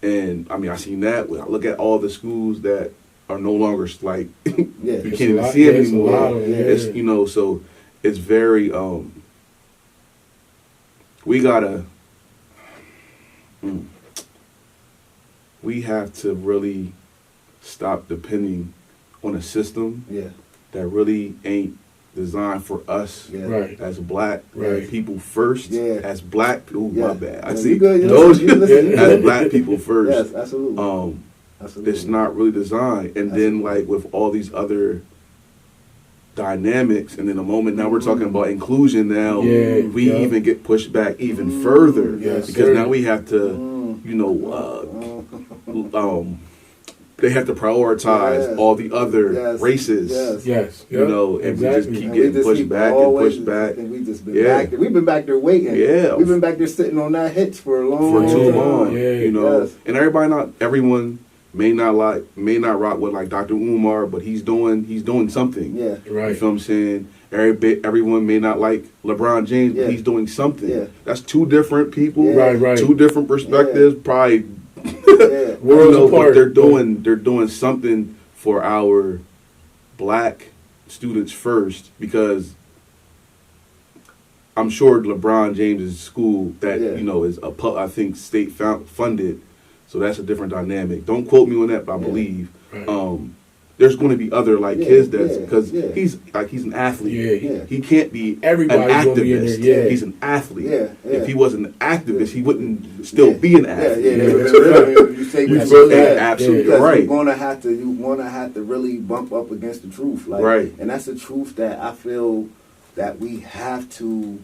Speaker 3: And I mean, I seen that. I look at all the schools that are no longer like you can't even see them anymore. It's so it's very we have to really stop depending on a system that really ain't designed for us as black people first. As black, my bad. I see those as black people first.
Speaker 2: Yes, absolutely.
Speaker 3: It's not really designed, and then like with all these other dynamics, and in a moment now we're talking about inclusion. Now we even get pushed back even further because now we have to, they have to prioritize all the other races. And we just keep getting pushed back and pushed back.
Speaker 2: And we just been back there. We've been back there waiting. We've been back there sitting on that hitch for too long.
Speaker 3: And everyone may not rock with like Dr. Umar, but he's doing something. You feel what I'm saying? Everyone may not like LeBron James, but he's doing something. That's two different people, two different perspectives, probably worlds apart. But they're doing something for our black students first, because I'm sure LeBron James' school that is I think state funded. So that's a different dynamic. Don't quote me on that, but I believe there's going to be other kids that's because he's an athlete. He can't be an activist. He's an athlete. If he wasn't an activist, he wouldn't still be an athlete.
Speaker 2: You say
Speaker 3: absolutely right.
Speaker 2: You want to have to really bump up against the truth, and that's the truth that I feel that we have to.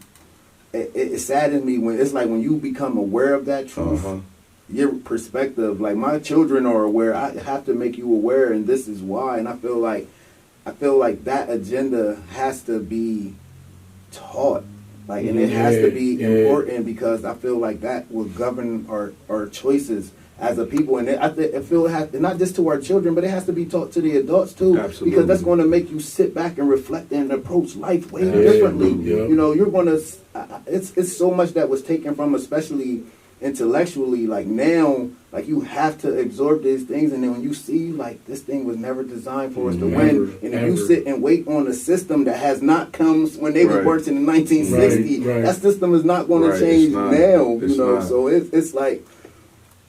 Speaker 2: It saddens me when you become aware of that truth. Your perspective, like my children are aware. I have to make you aware, and this is why. And I feel like that agenda has to be taught, and it has to be important, because I feel like that will govern our choices as a people. And I feel it has, not just to our children, but it has to be taught to the adults too.
Speaker 3: Absolutely.
Speaker 2: Because that's going to make you sit back and reflect and approach life way differently. You're going to. It's so much that was taken from, especially intellectually, now you have to absorb these things, and then when you see this thing was never designed for us to win, and if you sit and wait on a system that has not come when they were working in 1960, that system is not going to change now. So it's like,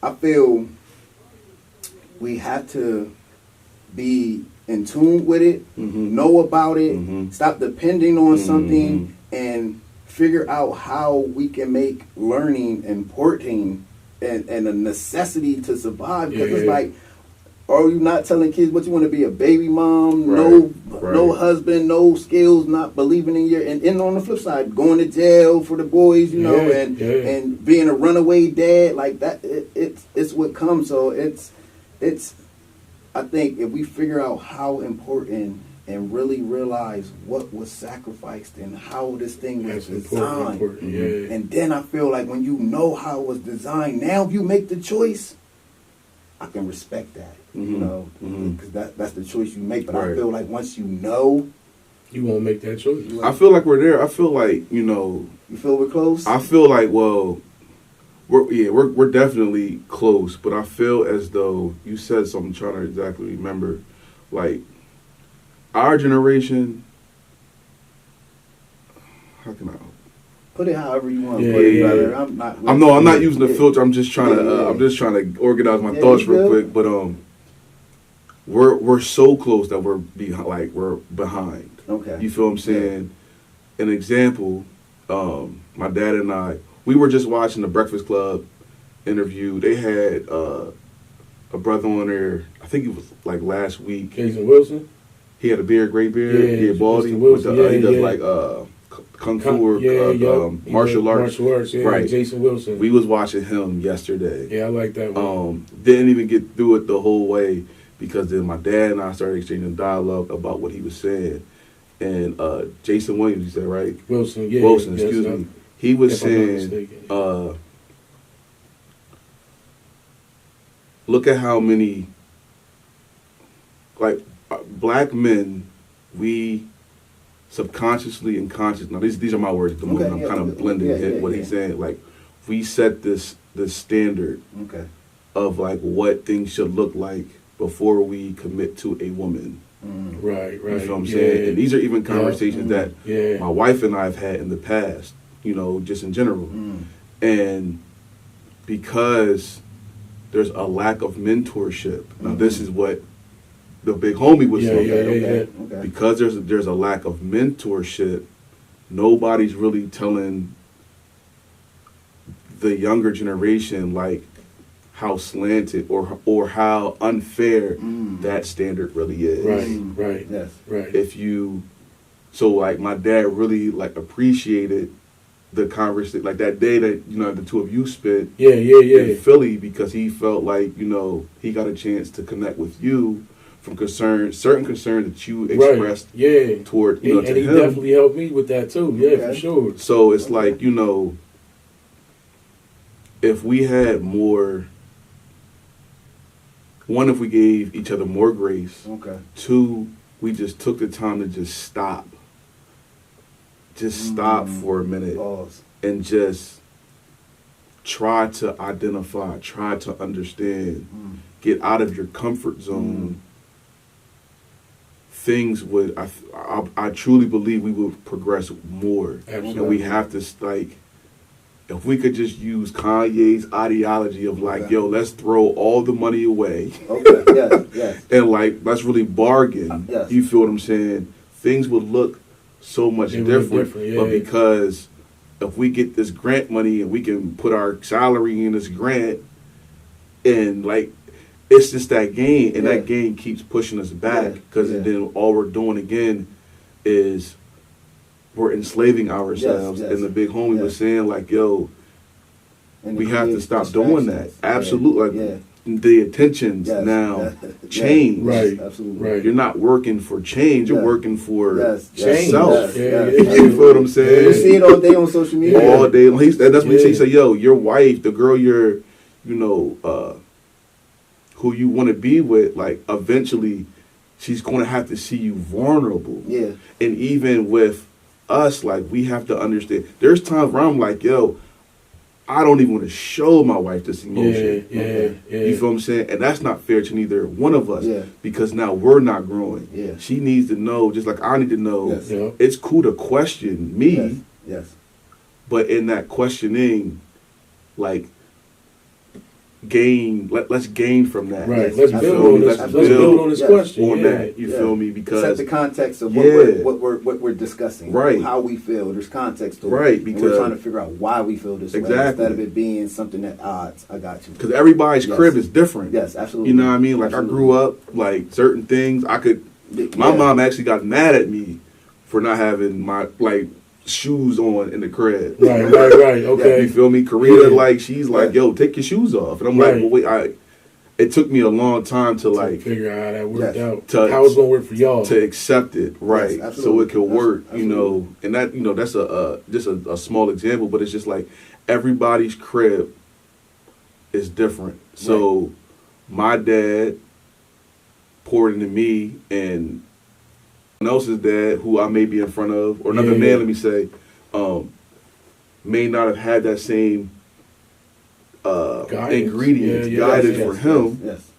Speaker 2: I feel we have to be in tune with it, know about it, stop depending on something, and figure out how we can make learning important and a necessity to survive. Because it's Or you not telling kids what you want to be, a baby mom,
Speaker 3: Right.
Speaker 2: no husband, no skills, not believing in your, and on the flip side, going to jail for the boys, you know, and being a runaway dad, like that, it's what comes. So it's, I think if we figure out how important and really realize what was sacrificed and how this thing was designed, and then I feel like when you know how it was designed, now if you make the choice, I can respect that, you know, because that's the choice you make. But I feel like once you know,
Speaker 1: you won't make that choice.
Speaker 3: I feel like we're there. I feel like, you know,
Speaker 2: you feel we're close.
Speaker 3: I feel like, well, we're definitely close. But I feel as though you said something. I'm trying to exactly remember, like our generation. How can I?
Speaker 2: Put it however you want to put it, brother. I'm
Speaker 3: not using the filter. I'm just trying to. I'm just trying to organize my thoughts real quick. But we're so close that we're behind.
Speaker 2: Okay.
Speaker 3: You feel what I'm saying? An example. My dad and I, we were just watching the Breakfast Club interview. They had a brother on there. I think it was like last week.
Speaker 1: Jason Wilson.
Speaker 3: He had a beard, gray beard.
Speaker 1: Yeah,
Speaker 3: baldy.
Speaker 1: Wilson.
Speaker 3: He does like Kung Fu or martial arts. Right.
Speaker 1: Jason Wilson.
Speaker 3: We was watching him yesterday.
Speaker 1: Yeah, I like that one.
Speaker 3: Didn't even get through it the whole way because then my dad and I started exchanging dialogue about what he was saying. And Jason Williams, you said, right?
Speaker 1: Wilson,
Speaker 3: excuse me. He was saying, look at how many, like, black men, we subconsciously and consciously, now these are my words at the moment, I'm kind of blending what he's saying, like, we set this standard of, like, what things should look like before we commit to a woman.
Speaker 1: Right.
Speaker 3: You know what I'm saying? And these are even conversations that my wife and I have had in the past, you know, just in general. And because there's a lack of mentorship, now this is what the big homie was saying. Because there's a lack of mentorship, nobody's really telling the younger generation, like, how slanted or how unfair that standard really is.
Speaker 1: Right.
Speaker 3: If you, so like my dad really like appreciated the conversation, like that day that, you know, the two of you spent in Philly because he felt like, you know, he got a chance to connect with you from certain concerns that you expressed toward, you know, to
Speaker 1: and he
Speaker 3: him.
Speaker 1: definitely helped me with that too. For sure.
Speaker 3: So it's like, you know, if we had more. One, if we gave each other more grace. Two, we just took the time to just stop. Just stop for a minute. And just try to identify, try to understand, get out of your comfort zone. Things would, I truly believe we would progress more.
Speaker 1: Absolutely.
Speaker 3: And we have to, like, if we could just use Kanye's ideology of like, yo, let's throw all the money away. And like, let's really bargain. You feel what I'm saying? Things would look so much different. But because if we get this grant money and we can put our salary in this grant and like, it's just that game. And that game keeps pushing us back because then all we're doing again is we're enslaving ourselves. And the big homie was saying like, yo, we have to stop doing that. Absolutely. Like, the attentions now change.
Speaker 2: Absolutely.
Speaker 3: You're not working for change. You're working for
Speaker 1: yourself.
Speaker 3: You feel what I'm saying?
Speaker 2: You see it all day on social media.
Speaker 3: All day. That's what he said. Yo, your wife, the girl you're, you know, who you want to be with, like, eventually she's going to have to see you vulnerable. And even with us, like, we have to understand. There's times where I'm like, yo, I don't even want to show my wife this emotion. You feel what I'm saying? And that's not fair to neither one of us because now we're not growing. She needs to know, just like I need to know, it's cool to question me. But in that questioning, like, let's gain from that.
Speaker 1: Right.
Speaker 3: Let's
Speaker 1: build on this question.
Speaker 3: On that. You feel me? Because
Speaker 2: set the context of what we're discussing.
Speaker 3: Right.
Speaker 2: How we feel. There's context to it.
Speaker 3: Right. Because
Speaker 2: we're trying to figure out why we feel this way instead of it being something that odds. I got you.
Speaker 3: Because everybody's crib is different.
Speaker 2: Yes, absolutely.
Speaker 3: You know what I mean? Like I grew up like certain things my mom actually got mad at me for not having my shoes on in the crib.
Speaker 1: Right. Okay.
Speaker 3: You feel me? Karina, she's like, yo, take your shoes off. And I'm like, well, wait, it took me a long time to
Speaker 1: figure out how that worked out.
Speaker 3: How
Speaker 1: it's gonna work for y'all.
Speaker 3: To accept it, right.
Speaker 2: Yes,
Speaker 3: so it could work,
Speaker 2: absolutely.
Speaker 3: And that, that's just a small example, but it's just like everybody's crib is different. So my dad poured into me, and someone else's dad, who I may be in front of, or another man, let me say, may not have had that same ingredients, guidance for him.
Speaker 2: Yes.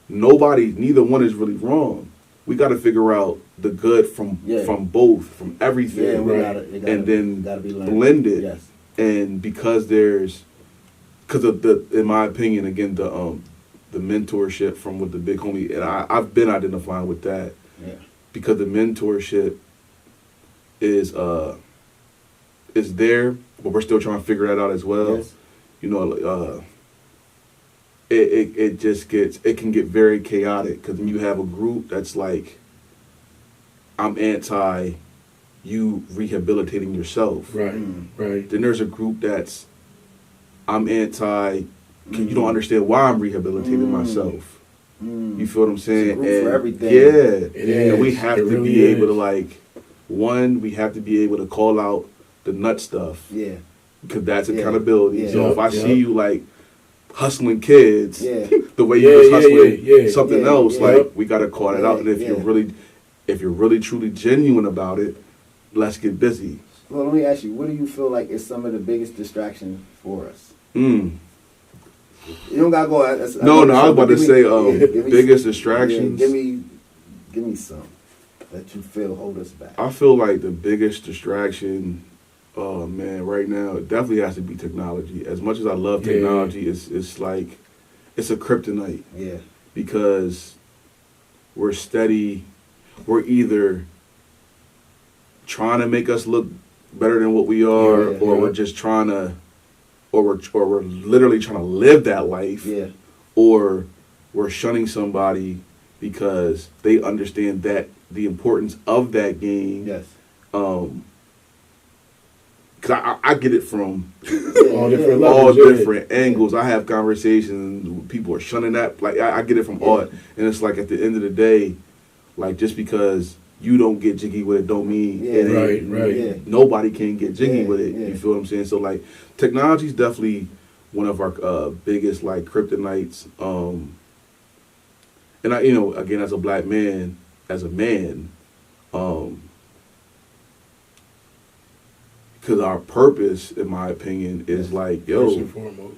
Speaker 3: Neither one is really wrong. We got to figure out the good from both, from everything, and then blend it.
Speaker 2: Yes.
Speaker 3: And because of in my opinion, again, the mentorship from with the big homie, and I've been identifying with that.
Speaker 2: Yeah.
Speaker 3: Because the mentorship is there, but we're still trying to figure that out as well.
Speaker 2: Yes.
Speaker 3: It can get very chaotic because when you have a group that's like, I'm anti you rehabilitating yourself.
Speaker 1: Right.
Speaker 3: Then there's a group that's, I'm anti, you don't understand why I'm rehabilitating myself. You feel what I'm saying?
Speaker 2: It's a group for everything.
Speaker 3: Yeah.
Speaker 1: It is.
Speaker 3: And we have to
Speaker 1: really
Speaker 3: be able
Speaker 1: is.
Speaker 3: to we have to be able to call out the nut stuff.
Speaker 2: Yeah.
Speaker 3: Because that's accountability.
Speaker 2: Yeah.
Speaker 3: So if I see you hustling kids, the way
Speaker 1: Yeah,
Speaker 3: you was
Speaker 1: yeah,
Speaker 3: hustling
Speaker 1: yeah.
Speaker 3: something
Speaker 2: Yeah,
Speaker 3: else,
Speaker 2: yeah.
Speaker 3: we gotta call it out. And if you're really truly genuine about it, let's get busy.
Speaker 2: Well, let me ask you, what do you feel like is some of the biggest distraction for us? You don't gotta go.
Speaker 3: I was about to say biggest distractions.
Speaker 2: Yeah, give me some that you feel hold us back.
Speaker 3: I feel like the biggest distraction, right now, it definitely has to be technology. As much as I love technology, it's like it's a kryptonite.
Speaker 2: Yeah.
Speaker 3: Because we're either trying to make us look better than what we are, or we're just trying to. Or we're literally trying to live that life, or we're shunning somebody because they understand that the importance of that game.
Speaker 2: Yes.
Speaker 3: Because I get it from
Speaker 1: all different
Speaker 3: all
Speaker 1: levels,
Speaker 3: different angles. I have conversations with people are shunning that. I get it from all, and it's like at the end of the day, just because you don't get jiggy with it don't mean nobody can get jiggy with it. You feel what I'm saying? So technology is definitely one of our biggest kryptonites. And I, again, as a black man, because our purpose, in my opinion, is
Speaker 1: first and foremost,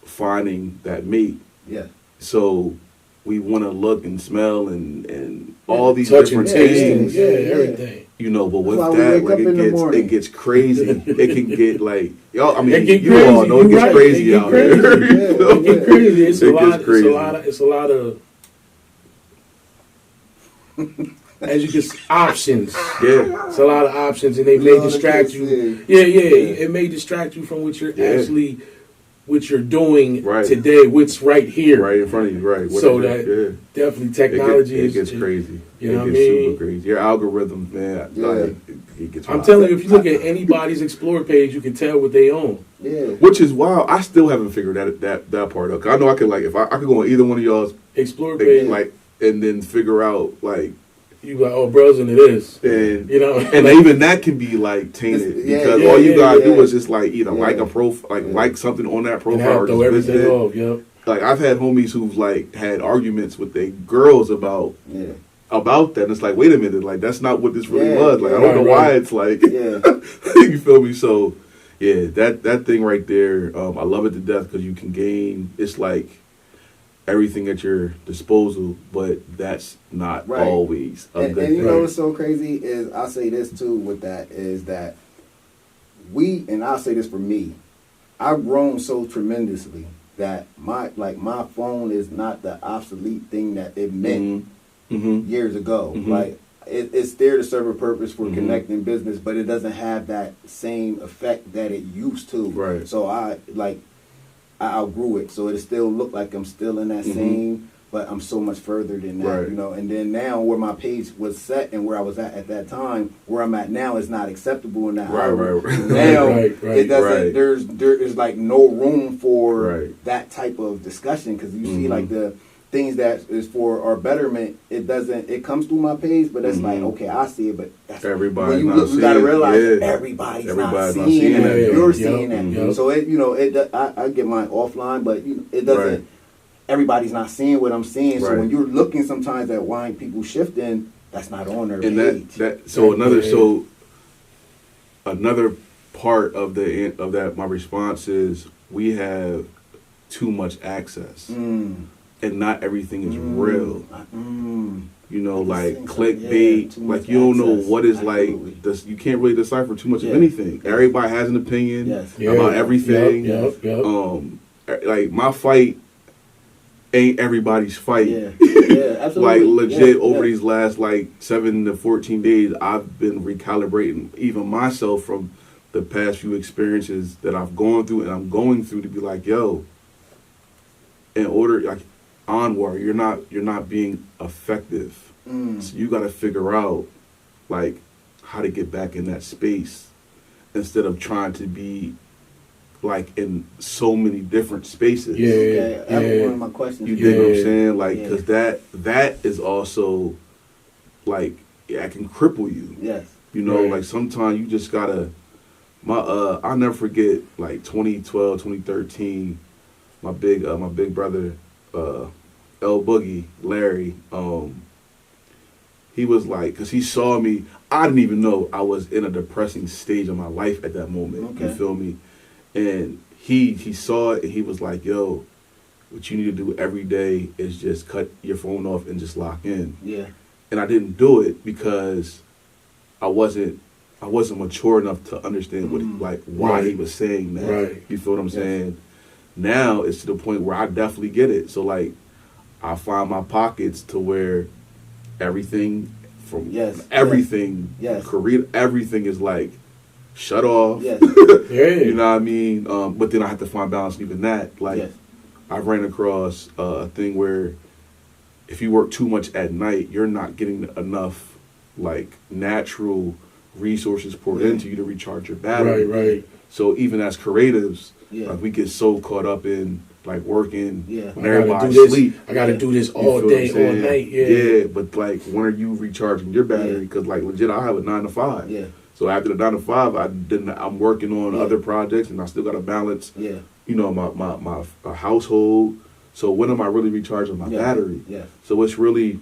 Speaker 3: finding that mate.
Speaker 2: Yeah.
Speaker 3: So we want to look and smell and all these
Speaker 1: touch
Speaker 3: different
Speaker 1: and taste
Speaker 3: things.
Speaker 1: Everything.
Speaker 3: But with that, it gets crazy. It can get y'all. I mean, you
Speaker 1: crazy.
Speaker 3: all know it gets crazy out there.
Speaker 1: It gets crazy. It's a lot of as you can options.
Speaker 3: Yeah.
Speaker 1: It's a lot of options, and they may distract you. It may distract you from what you're actually. What you're doing today, what's right here,
Speaker 3: right in front of you, right?
Speaker 1: So definitely technology
Speaker 3: it gets crazy.
Speaker 1: You know what I
Speaker 3: gets
Speaker 1: mean?
Speaker 3: Super crazy. Your algorithm, man. It gets wild.
Speaker 1: I'm telling you, if you look at anybody's Explore page, you can tell what they own.
Speaker 2: Yeah.
Speaker 3: Which is wild. I still haven't figured that part out. 'Cause I know I could if I could go on either one of y'all's
Speaker 1: Explore page,
Speaker 3: and then figure out
Speaker 1: you bros into this,
Speaker 3: and
Speaker 1: and
Speaker 3: even that can be tainted because all you gotta do is just either like a profile, like something on that profile, or
Speaker 1: throw
Speaker 3: just
Speaker 1: everything off. Yep.
Speaker 3: I've had homies who've had arguments with their girls about that. And it's wait a minute, that's not what this really was. I don't know why it's you feel me? So that thing right there, I love it to death because you can gain. It's everything at your disposal, but that's not always a good thing.
Speaker 2: And what's so crazy is, I'll say this too with that, is that and I'll say this for me, I've grown so tremendously that my phone is not the obsolete thing that it meant years ago. Like it's there to serve a purpose for connecting business, but it doesn't have that same effect that it used to.
Speaker 3: Right.
Speaker 2: So I outgrew it. So it still look like I'm still in that same, but I'm so much further than that,
Speaker 3: Right.
Speaker 2: you know. And then now where my page was set and where I was at that time, where I'm at now is not acceptable in that hour.
Speaker 3: Right.
Speaker 2: Now
Speaker 1: Right.
Speaker 2: it doesn't.
Speaker 3: Right.
Speaker 2: There's like no room for
Speaker 3: Right.
Speaker 2: that type of discussion, because you see like the things that is for our betterment. It doesn't. It comes through my page, but it's like, okay, I see it, but that's,
Speaker 3: everybody's
Speaker 2: when you
Speaker 3: not
Speaker 2: look, you gotta
Speaker 3: seeing it.
Speaker 2: realize
Speaker 3: Yeah.
Speaker 2: everybody's not
Speaker 3: Everybody's
Speaker 2: seeing
Speaker 3: not
Speaker 2: that.
Speaker 3: seeing
Speaker 2: You're
Speaker 3: that.
Speaker 2: seeing that.
Speaker 1: Yep.
Speaker 2: So it, you know, I get mine offline, but you know, it doesn't.
Speaker 3: Right.
Speaker 2: Everybody's not seeing what I'm seeing. So
Speaker 3: Right.
Speaker 2: when you're looking sometimes at why people shifting, that's not on their
Speaker 3: And
Speaker 2: page.
Speaker 3: another part of that my response is we have too much access, and not everything is real. You know, like clickbait, like you don't know what is like this. You can't really decipher too much of anything. Everybody has an opinion about everything.
Speaker 1: Yep.
Speaker 3: Like my fight ain't everybody's fight.
Speaker 2: Absolutely.
Speaker 3: Like legit over these last like 7 to 14 days, I've been recalibrating even myself from the past few experiences that I've gone through and I'm going through, to be like, yo, in order, like, Anwar, you're not being effective. So you got to figure out like how to get back in that space instead of trying to be like in so many different spaces.
Speaker 2: That was one of my questions.
Speaker 3: You dig what I'm saying? Like, because that is also like, it can cripple you.
Speaker 2: Yes.
Speaker 3: You know, like sometimes you just gotta. I'll never forget like 2012, 2013. My big brother, L Boogie, Larry. He was like, because he saw me. I didn't even know I was in a depressing stage of my life at that moment. You feel me? And he saw it and he was like, yo, what you need to do every day is just cut your phone off and just lock in.
Speaker 2: Yeah.
Speaker 3: And I didn't do it because I wasn't mature enough to understand why he was saying that.
Speaker 1: Right.
Speaker 3: You feel what I'm saying? Now it's to the point where I definitely get it. So like I find my pockets to where everything from everything, career, everything is like shut off. You know what I mean? But then I have to find balance in even that. Like I ran across a thing where if you work too much at night, you're not getting enough like natural resources poured into you to recharge your battery.
Speaker 1: Right.
Speaker 3: So even as creatives, like we get so caught up in like working when everybody's asleep.
Speaker 1: I gotta do this all day, all night.
Speaker 3: Yeah, but like when are you recharging your battery? Because like legit, I have a 9 to 5. So after the 9 to 5, I'm working on other projects, and I still got to balance. You know, my household. So when am I really recharging my battery? So it's really,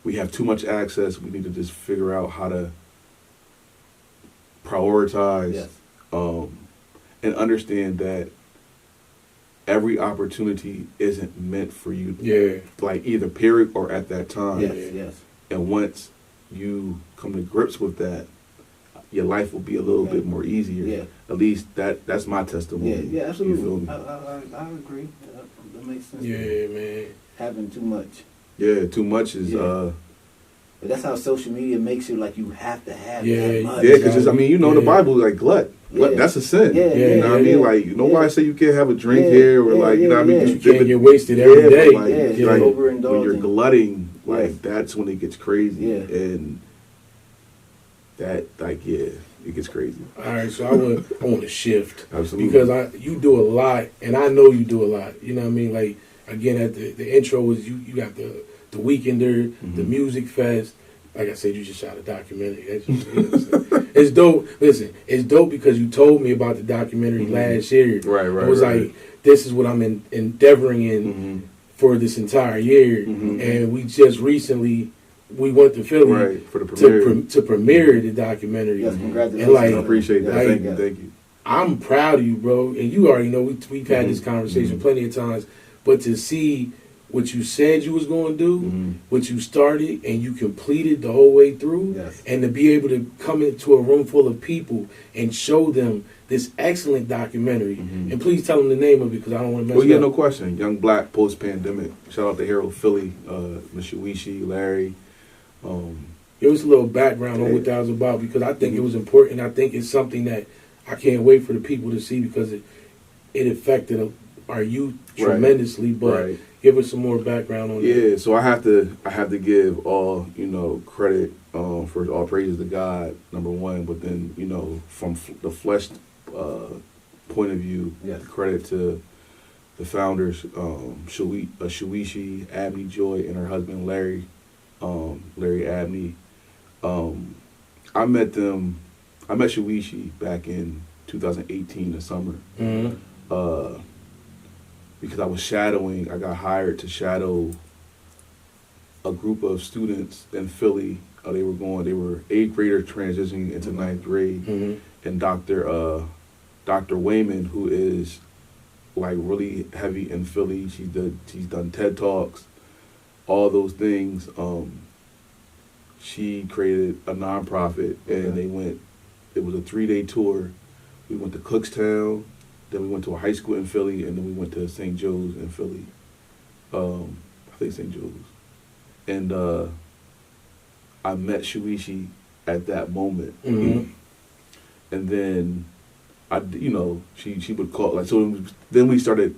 Speaker 3: we have too much access. We need to just figure out how to prioritize and understand that every opportunity isn't meant for you. Like either period or at that time. And once you come to grips with that, your life will be a little bit more easier. At least that's my testimony.
Speaker 2: Absolutely.
Speaker 3: You feel me?
Speaker 2: I agree. That makes sense.
Speaker 1: Man.
Speaker 2: Having too much.
Speaker 3: Too much is
Speaker 2: But that's how social media makes you like you have to have
Speaker 3: that
Speaker 2: much.
Speaker 3: because I mean, you know, the Bible like glut. That's a sin. You know what I mean? Like nobody say you can't have a drink here or like you know what I mean?
Speaker 1: You can't get wasted every day.
Speaker 3: Like,
Speaker 2: overindulging.
Speaker 3: When you're glutting, like that's when it gets crazy. And that it gets crazy.
Speaker 1: All right, so I want to shift.
Speaker 3: Absolutely.
Speaker 1: Because you do a lot, and I know you do a lot. You know what I mean? Like, again, at the intro was you got the Weekender, the Music Fest. Like I said, you just shot a documentary. That's just, you know what I'm saying? It's dope. Listen, it's dope because you told me about the documentary last year.
Speaker 3: Right.
Speaker 1: It was like, this is what I'm endeavoring in for this entire year. And we just recently, we went to Philly
Speaker 3: for the premiere.
Speaker 1: to premiere the documentary.
Speaker 2: Congratulations.
Speaker 1: And like,
Speaker 3: I appreciate that.
Speaker 1: Like,
Speaker 3: thank you.
Speaker 1: I'm proud of you, bro. And you already know we've had this conversation plenty of times. But to see what you said you was going to do, what you started, and you completed the whole way through, and to be able to come into a room full of people and show them this excellent documentary. And please tell them the name of it because I don't want to mess it up.
Speaker 3: No question. Young Black Post-Pandemic. Shout out to Harold Philly, Mishuishi, Larry.
Speaker 1: Give us a little background on what that was about because I think it was important. I think it's something that I can't wait for the people to see because it affected our youth tremendously. But give us some more background on that.
Speaker 3: Yeah, so I have to give all credit for all praises to God, number one. But then from the flesh point of view, credit to the founders, Shuishi, Abney Joy, and her husband Larry Abney. I met Shuishi back in 2018, the summer. Because I was shadowing, I got hired to shadow a group of students in Philly. They were 8th graders transitioning into 9th grade. And Dr. Wayman, who is like really heavy in Philly, she's done TED Talks, all those things. She created a nonprofit, and it was a 3-day tour. We went to Cookstown, then we went to a high school in Philly, and then we went to St. Joe's in Philly. I think St. Joe's. And I met Shuishi at that moment. And then she would call, then we started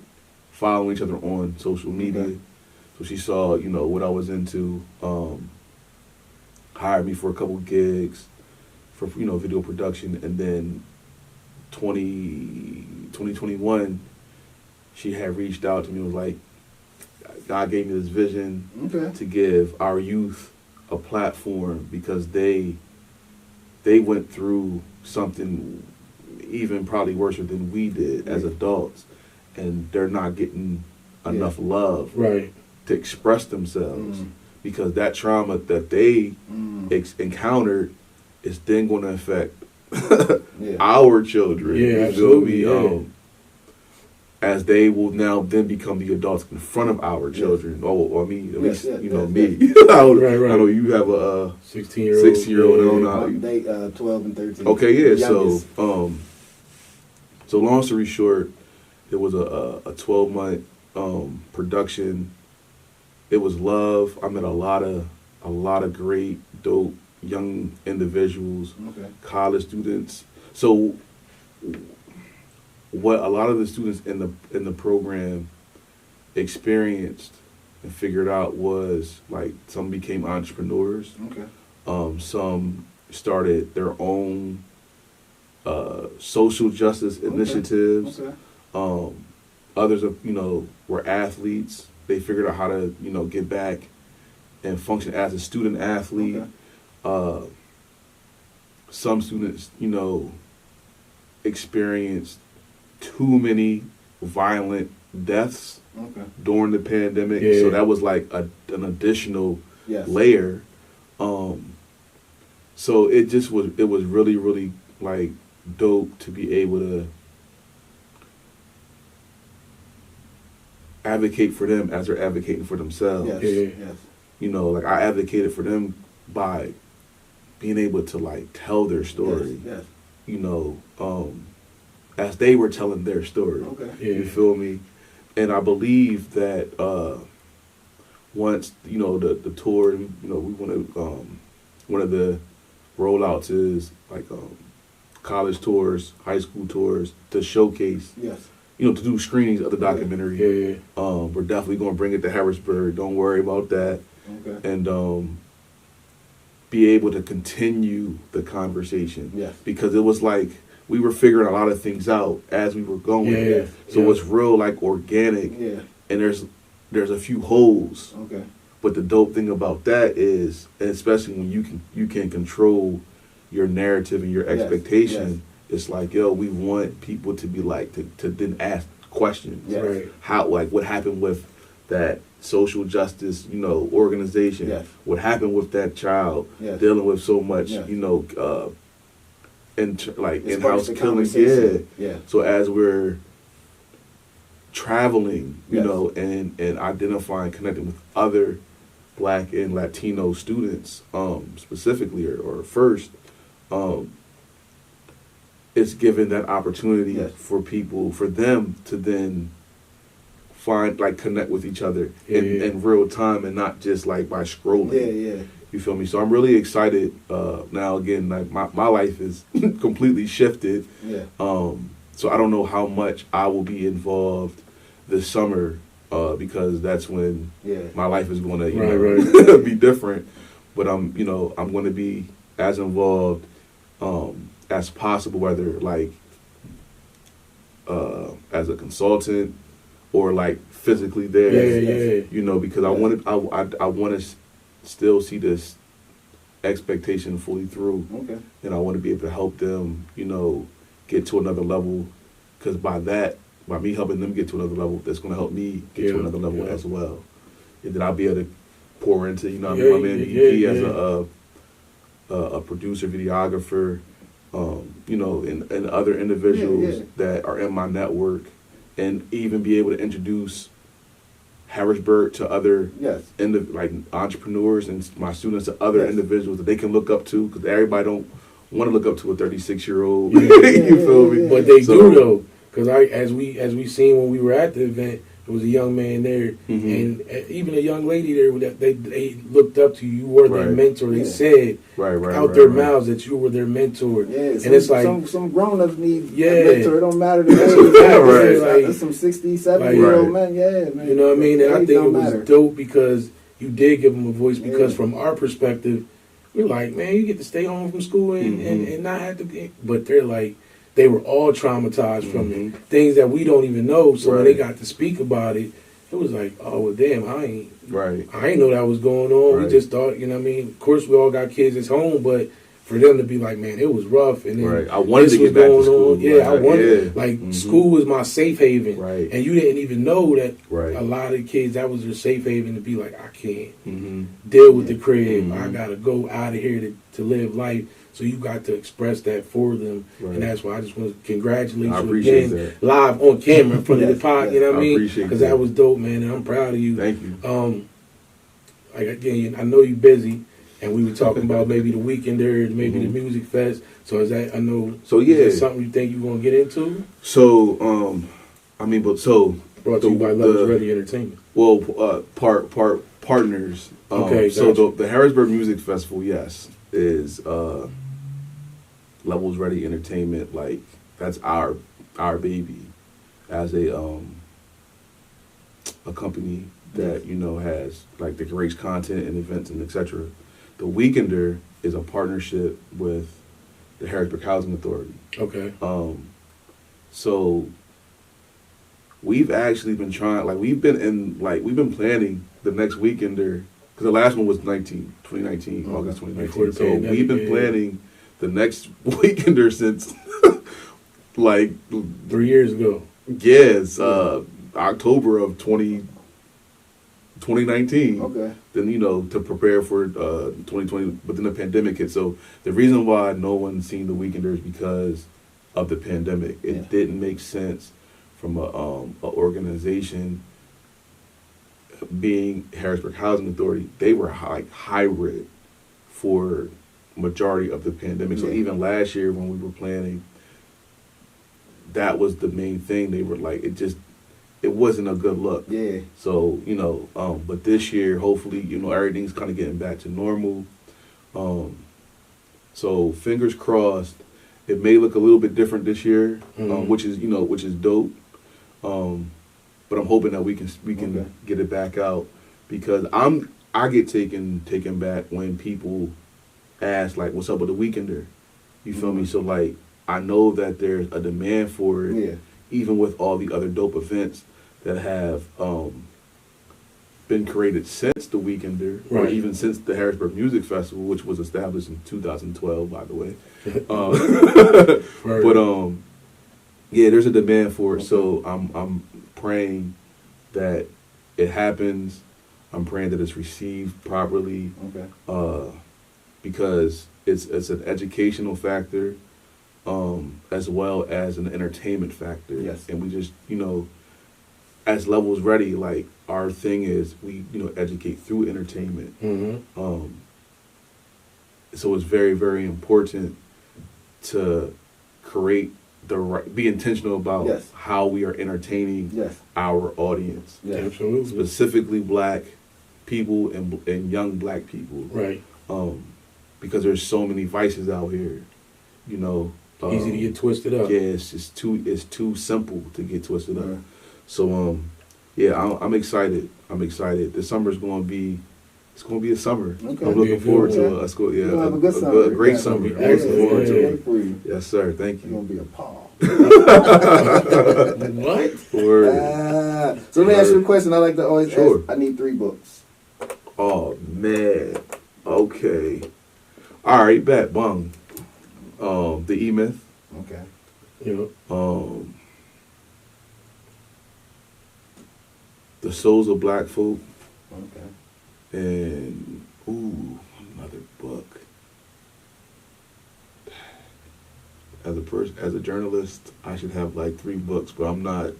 Speaker 3: following each other on social media. So she saw, what I was into, hired me for a couple gigs for, video production. And then 2021, she had reached out to me and was like, God gave me this vision to give our youth a platform because they went through something even probably worse than we did as adults, and they're not getting enough love to express themselves because that trauma that they encountered is then going to affect our children. You feel me? As they will now then become the adults in front of our children, or me, at least me. I know you have a 16-year-old.
Speaker 2: They 12 and 13.
Speaker 3: Okay, youngest. So long story short, it was a 12-month production. It was love. I met a lot of great, dope young individuals, college students. So what a lot of the students in the program experienced and figured out was like some became entrepreneurs. Some started their own social justice initiatives. Others were athletes. They figured out how to get back and function as a student athlete. Some students experienced too many violent deaths during the pandemic, so that was like an additional layer. So it was really, really like dope to be able to advocate for them as they're advocating for themselves. Like I advocated for them by being able to like tell their story. As they were telling their story. You feel me? And I believe that once the tour, we want to one of the rollouts is like college tours, high school tours to showcase. To do screenings of the documentary. We're definitely going to bring it to Harrisburg. Don't worry about that. And be able to continue the conversation. Because it was like we were figuring a lot of things out as we were going. So it's real like organic. And there's a few holes. But the dope thing about that is, and especially when you can control your narrative and your expectation, it's like, we want people to be like to then ask questions. How, like, what happened with that social justice, organization? What happened with that child dealing with so much, in-house killings? So as we're traveling, and identifying, connecting with other Black and Latino students, specifically or first, it's given that opportunity for people, for them to then connect with each other in real time and not just like by scrolling.
Speaker 2: Yeah.
Speaker 3: You feel me? So I'm really excited. Now again, like my life is completely shifted.
Speaker 2: Yeah.
Speaker 3: So I don't know how much I will be involved this summer because that's when my life is going to be different. But I'm going to be as involved as possible, whether like as a consultant or like physically there. You know, because I want to still see this expectation fully through.
Speaker 2: Okay.
Speaker 3: And I want to be able to help them, get to another level. Because by me helping them get to another level, that's going to help me get to another level as well. And then I'll be able to pour into, my man EP as a producer, videographer, and other individuals that are in my network, and even be able to introduce Harrisburg to other entrepreneurs and my students to other individuals that they can look up to, because everybody don't want to look up to a 36-year-old. You feel me?
Speaker 1: But they do though, because as we seen when we were at the event, there was a young man there, and even a young lady there that they looked up to you. You were their mentor. They said out their mouths that you were their mentor.
Speaker 2: Yeah,
Speaker 1: and it's like
Speaker 2: some grown-ups need a mentor. It don't matter the age. Like some 60, 70-year-old men. Yeah, man.
Speaker 1: You know what I mean? And I think it was dope because you did give them a voice. Because from our perspective, we're like, man, you get to stay home from school and not have to. But they're like, they were all traumatized from it. Things that we don't even know. So when they got to speak about it, it was like, oh, well, damn, I ain't know that was going on. We just thought, you know what I mean? Of course, we all got kids at home, but for them to be like, man, it was rough. And then
Speaker 3: I wanted to get back to school.
Speaker 1: I wanted, school was my safe haven. And you didn't even know that a lot of kids, that was their safe haven, to be like, I can't deal with the crib. I got to go out of here to live life. So you got to express that for them, and that's why I just want to congratulate you again, live on camera in front of the pod. You know what I mean? Because that was dope, man, and I'm proud of you.
Speaker 3: Thank you.
Speaker 1: Like again, I know you're busy, and we were talking about maybe the Weekender, maybe the Music Fest. So is that is that something you think you're gonna get into?
Speaker 3: So
Speaker 1: brought to you by Levels Ready Entertainment.
Speaker 3: Well, partners.
Speaker 1: Okay,
Speaker 3: so the Harrisburg Music Festival, is Levels Ready Entertainment. Like, that's our baby as a company that has like the creates content and events and etc. The Weekender is a partnership with the Harrisburg Housing Authority.
Speaker 1: Okay.
Speaker 3: So we've actually been we've been planning the next Weekender, because the last one was 2019, August 2019. So we've been planning the next Weekender since like
Speaker 1: 3 years ago.
Speaker 3: Yes, October of 2019.
Speaker 2: Okay.
Speaker 3: Then to prepare for 2020, but then the pandemic hit. So the reason why no one's seen the Weekender is because of the pandemic. It didn't make sense from a organization being Harrisburg Housing Authority. They were hybrid for majority of the pandemic. So even last year when we were planning, that was the main thing. They were like, it wasn't a good look.
Speaker 2: Yeah.
Speaker 3: So, but this year, hopefully, everything's kind of getting back to normal. So fingers crossed. It may look a little bit different this year, which is dope. But I'm hoping that we can get it back out, because I get taken back when people ask like, what's up with the Weekender? You feel me? So like, I know that there's a demand for it, even with all the other dope events that have been created since the Weekender, or even since the Harrisburg Music Festival, which was established in 2012, by the way. But there's a demand for it. So I'm praying that it happens. I'm praying that it's received properly. Because it's an educational factor, as well as an entertainment factor.
Speaker 2: Yes.
Speaker 3: And we just, as Levels Ready, like, our thing is we, educate through entertainment. So it's very, very important to create be intentional about how we are entertaining our audience.
Speaker 1: Absolutely.
Speaker 3: Specifically black people and young black people.
Speaker 1: Right.
Speaker 3: Because there's so many vices out here, you know.
Speaker 1: Easy to get twisted up.
Speaker 3: Yeah, it's too simple to get twisted up. So I'm excited. The summer's gonna be a summer. Okay. I'm looking forward to it.
Speaker 2: You'll have a good summer.
Speaker 3: A great summer. I'm looking forward to it. Yes, sir. Thank you.
Speaker 2: It's gonna be a Paul.
Speaker 1: What?
Speaker 2: So let me ask you a question. I like to always ask. I need 3 books.
Speaker 3: Oh man. Okay. All right. Bet. Bung. The E-Myth.
Speaker 2: Okay.
Speaker 3: Yeah. The Souls of Black Folk.
Speaker 2: Okay.
Speaker 3: And another book. As a journalist, I should have like 3 books, but I'm not.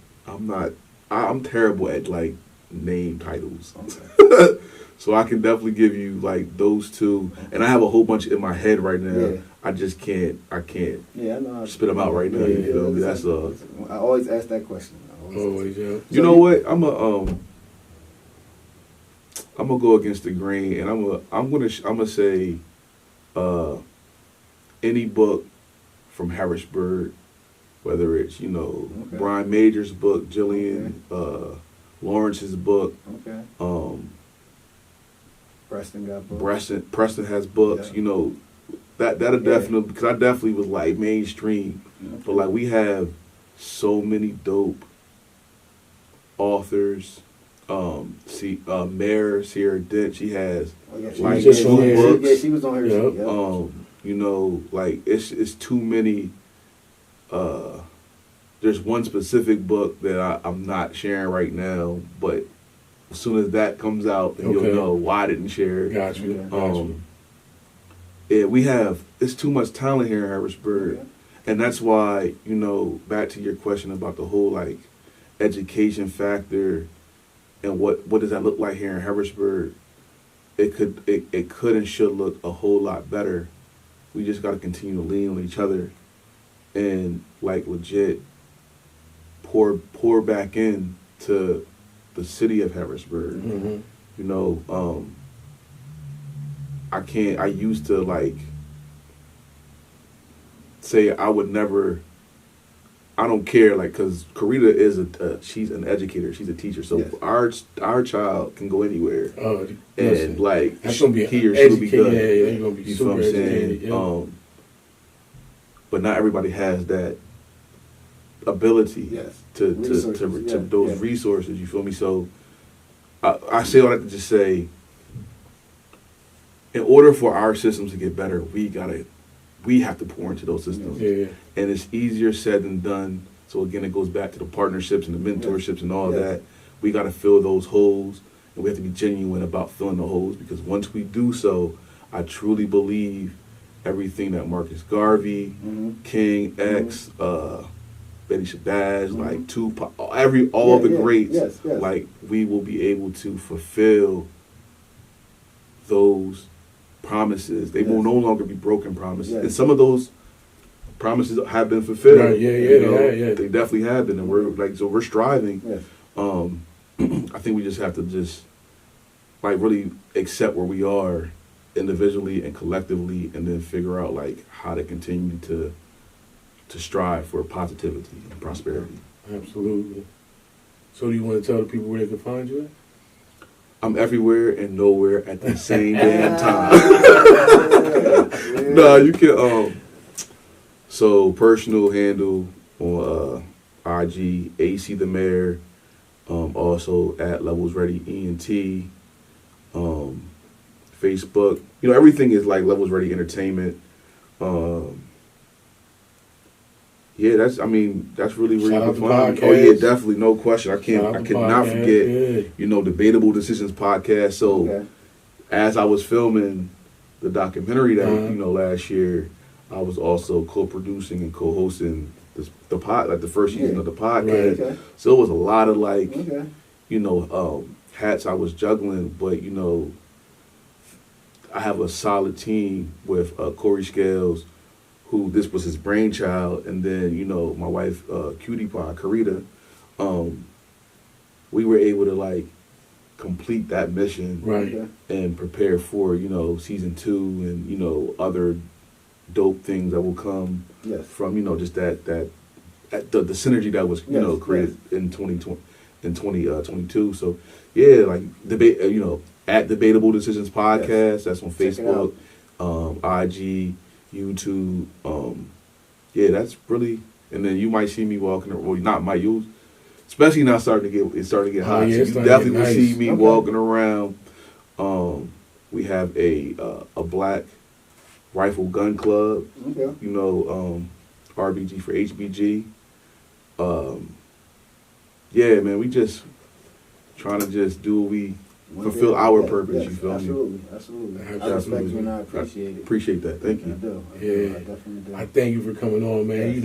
Speaker 3: I'm terrible at like name titles. Okay. So I can definitely give you like those 2, and I have a whole bunch in my head right now. Yeah. I just can't. I can't.
Speaker 2: Yeah, I know.
Speaker 3: Spit them out right now. You feel me? That's
Speaker 2: I always ask that question.
Speaker 1: Always, yeah.
Speaker 3: You know what? I'm gonna go against the grain, and I'm gonna say, any book from Harrisburg, whether it's Brian Major's book, Jillian Lawrence's book.
Speaker 2: Okay. Preston got books.
Speaker 3: Preston has books. Yeah. That'll definitely, because I definitely was like mainstream, but like we have so many dope authors. Mayor Sierra Dent, she has like 2 books.
Speaker 2: Yeah, she was on her.
Speaker 3: Like it's too many. There's one specific book that I'm not sharing right now, but as soon as that comes out, then you'll know why I didn't share it.
Speaker 1: Gotcha.
Speaker 3: Yeah, it's too much talent here in Harrisburg, and that's why back to your question about the whole like education factor. And what does that look like here in Harrisburg? It could and should look a whole lot better. We just got to continue to lean on each other, and like legit pour back in to the city of Harrisburg. Mm-hmm. I used to like say I would never. I don't care, like, because Karita is she's an educator, she's a teacher, so our child can go anywhere, and like
Speaker 1: that's gonna be
Speaker 3: he or she will be good.
Speaker 1: Yeah, you're gonna be
Speaker 3: you
Speaker 1: super
Speaker 3: know what I'm saying?
Speaker 1: educated.
Speaker 3: But not everybody has that ability to those resources. You feel me? So I say all that to just say, in order for our systems to get better, we have to pour into those systems.
Speaker 1: Yeah.
Speaker 3: And it's easier said than done. So again, it goes back to the partnerships and the mentorships and all that. We got to fill those holes, and we have to be genuine about filling the holes, because once we do so, I truly believe everything that Marcus Garvey, King X, Betty Shabazz, like Tupac, all the greats, like we will be able to fulfill those promises. They will no longer be broken promises. And some of those promises have been fulfilled.
Speaker 1: Right,
Speaker 3: They definitely have been, and we're striving. I think we just have to like really accept where we are individually and collectively, and then figure out like how to continue to strive for positivity and prosperity.
Speaker 1: Absolutely. So do you want to tell the people where they can find you at?
Speaker 3: I'm everywhere and nowhere at the same damn time. No, you can. So personal handle on IG, AC the Mayor. Also at Levels Ready Ent. Facebook. Everything is like Levels Ready Entertainment. Yeah, that's really where you can find me. Oh yeah, definitely, no question. I cannot forget, Debatable Decisions podcast. So as I was filming the documentary that last year, I was also co-producing and co-hosting the first season of the podcast. Right. So it was a lot of hats I was juggling, but I have a solid team with Corey Scales, who this was his brainchild, and then my wife, Cutie Pie, Karita, we were able to like complete that mission,
Speaker 1: right,
Speaker 3: and prepare for season 2 and other dope things that will come from just that the synergy that was created in 2020 in 2022. So yeah, like debate at Debatable Decisions Podcast. That's on Facebook, IG, YouTube. Yeah, that's really. And then you might see me walking, or not might, you, especially now it's starting to get hot.
Speaker 1: Yeah,
Speaker 3: so you definitely will see me walking around. We have a black rifle gun club. RBG for HBG. Yeah, man, we just trying to just do what we fulfill our purpose. You feel me?
Speaker 2: Absolutely. I respect you and I appreciate it.
Speaker 3: Appreciate that. Thank you.
Speaker 2: I do.
Speaker 1: Yeah,
Speaker 2: I definitely do.
Speaker 1: I thank you for coming on, man.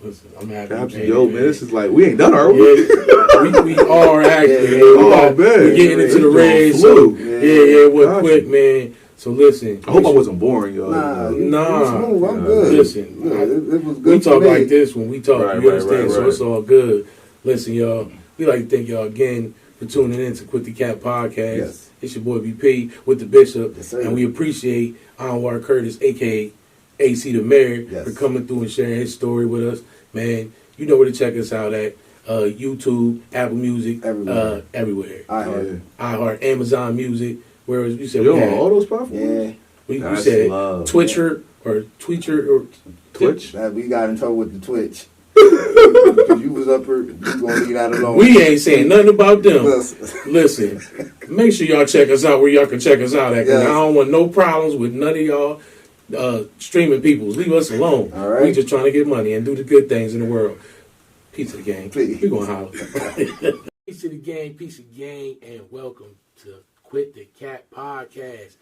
Speaker 1: Listen, I'm happy.
Speaker 3: Absolutely. Yo, man, this is like, we ain't done, are we?
Speaker 1: Yeah, we are actually.
Speaker 3: Man.
Speaker 1: We're getting into the race. So, we're quick, man. So listen.
Speaker 3: I hope I wasn't boring, y'all.
Speaker 2: Nah. I'm good.
Speaker 1: Listen,
Speaker 2: it was good.
Speaker 1: We talk like this when we talk. You understand? So
Speaker 3: right.
Speaker 1: it's all good. Listen, y'all. We like to thank y'all again for tuning in to Quit the Cap Podcast.
Speaker 2: Yes.
Speaker 1: It's your boy BP with the Bishop,
Speaker 2: Yes, sir.
Speaker 1: and we appreciate Anwar Curtis, aka AC the Mayor, for coming through and sharing his story with us. Man, you know where to check us out at. YouTube, Apple Music, everywhere. iHeart, Amazon Music. Whereas you said
Speaker 3: on all those platforms.
Speaker 2: Yeah.
Speaker 1: We said Twitcher or
Speaker 3: Twitch.
Speaker 2: We got in trouble with the Twitch. Because you was up here, you gonna leave that alone.
Speaker 1: We ain't saying nothing about them. Listen, make sure y'all check us out where y'all can check us out at. Cause I don't want no problems with none of y'all streaming people. Leave us alone.
Speaker 2: All right.
Speaker 1: We just trying to get money and do the good things in the world. Peace of the gang.
Speaker 2: Please.
Speaker 1: We gonna holler. Peace of the gang, and welcome to Quit the Cat Podcast.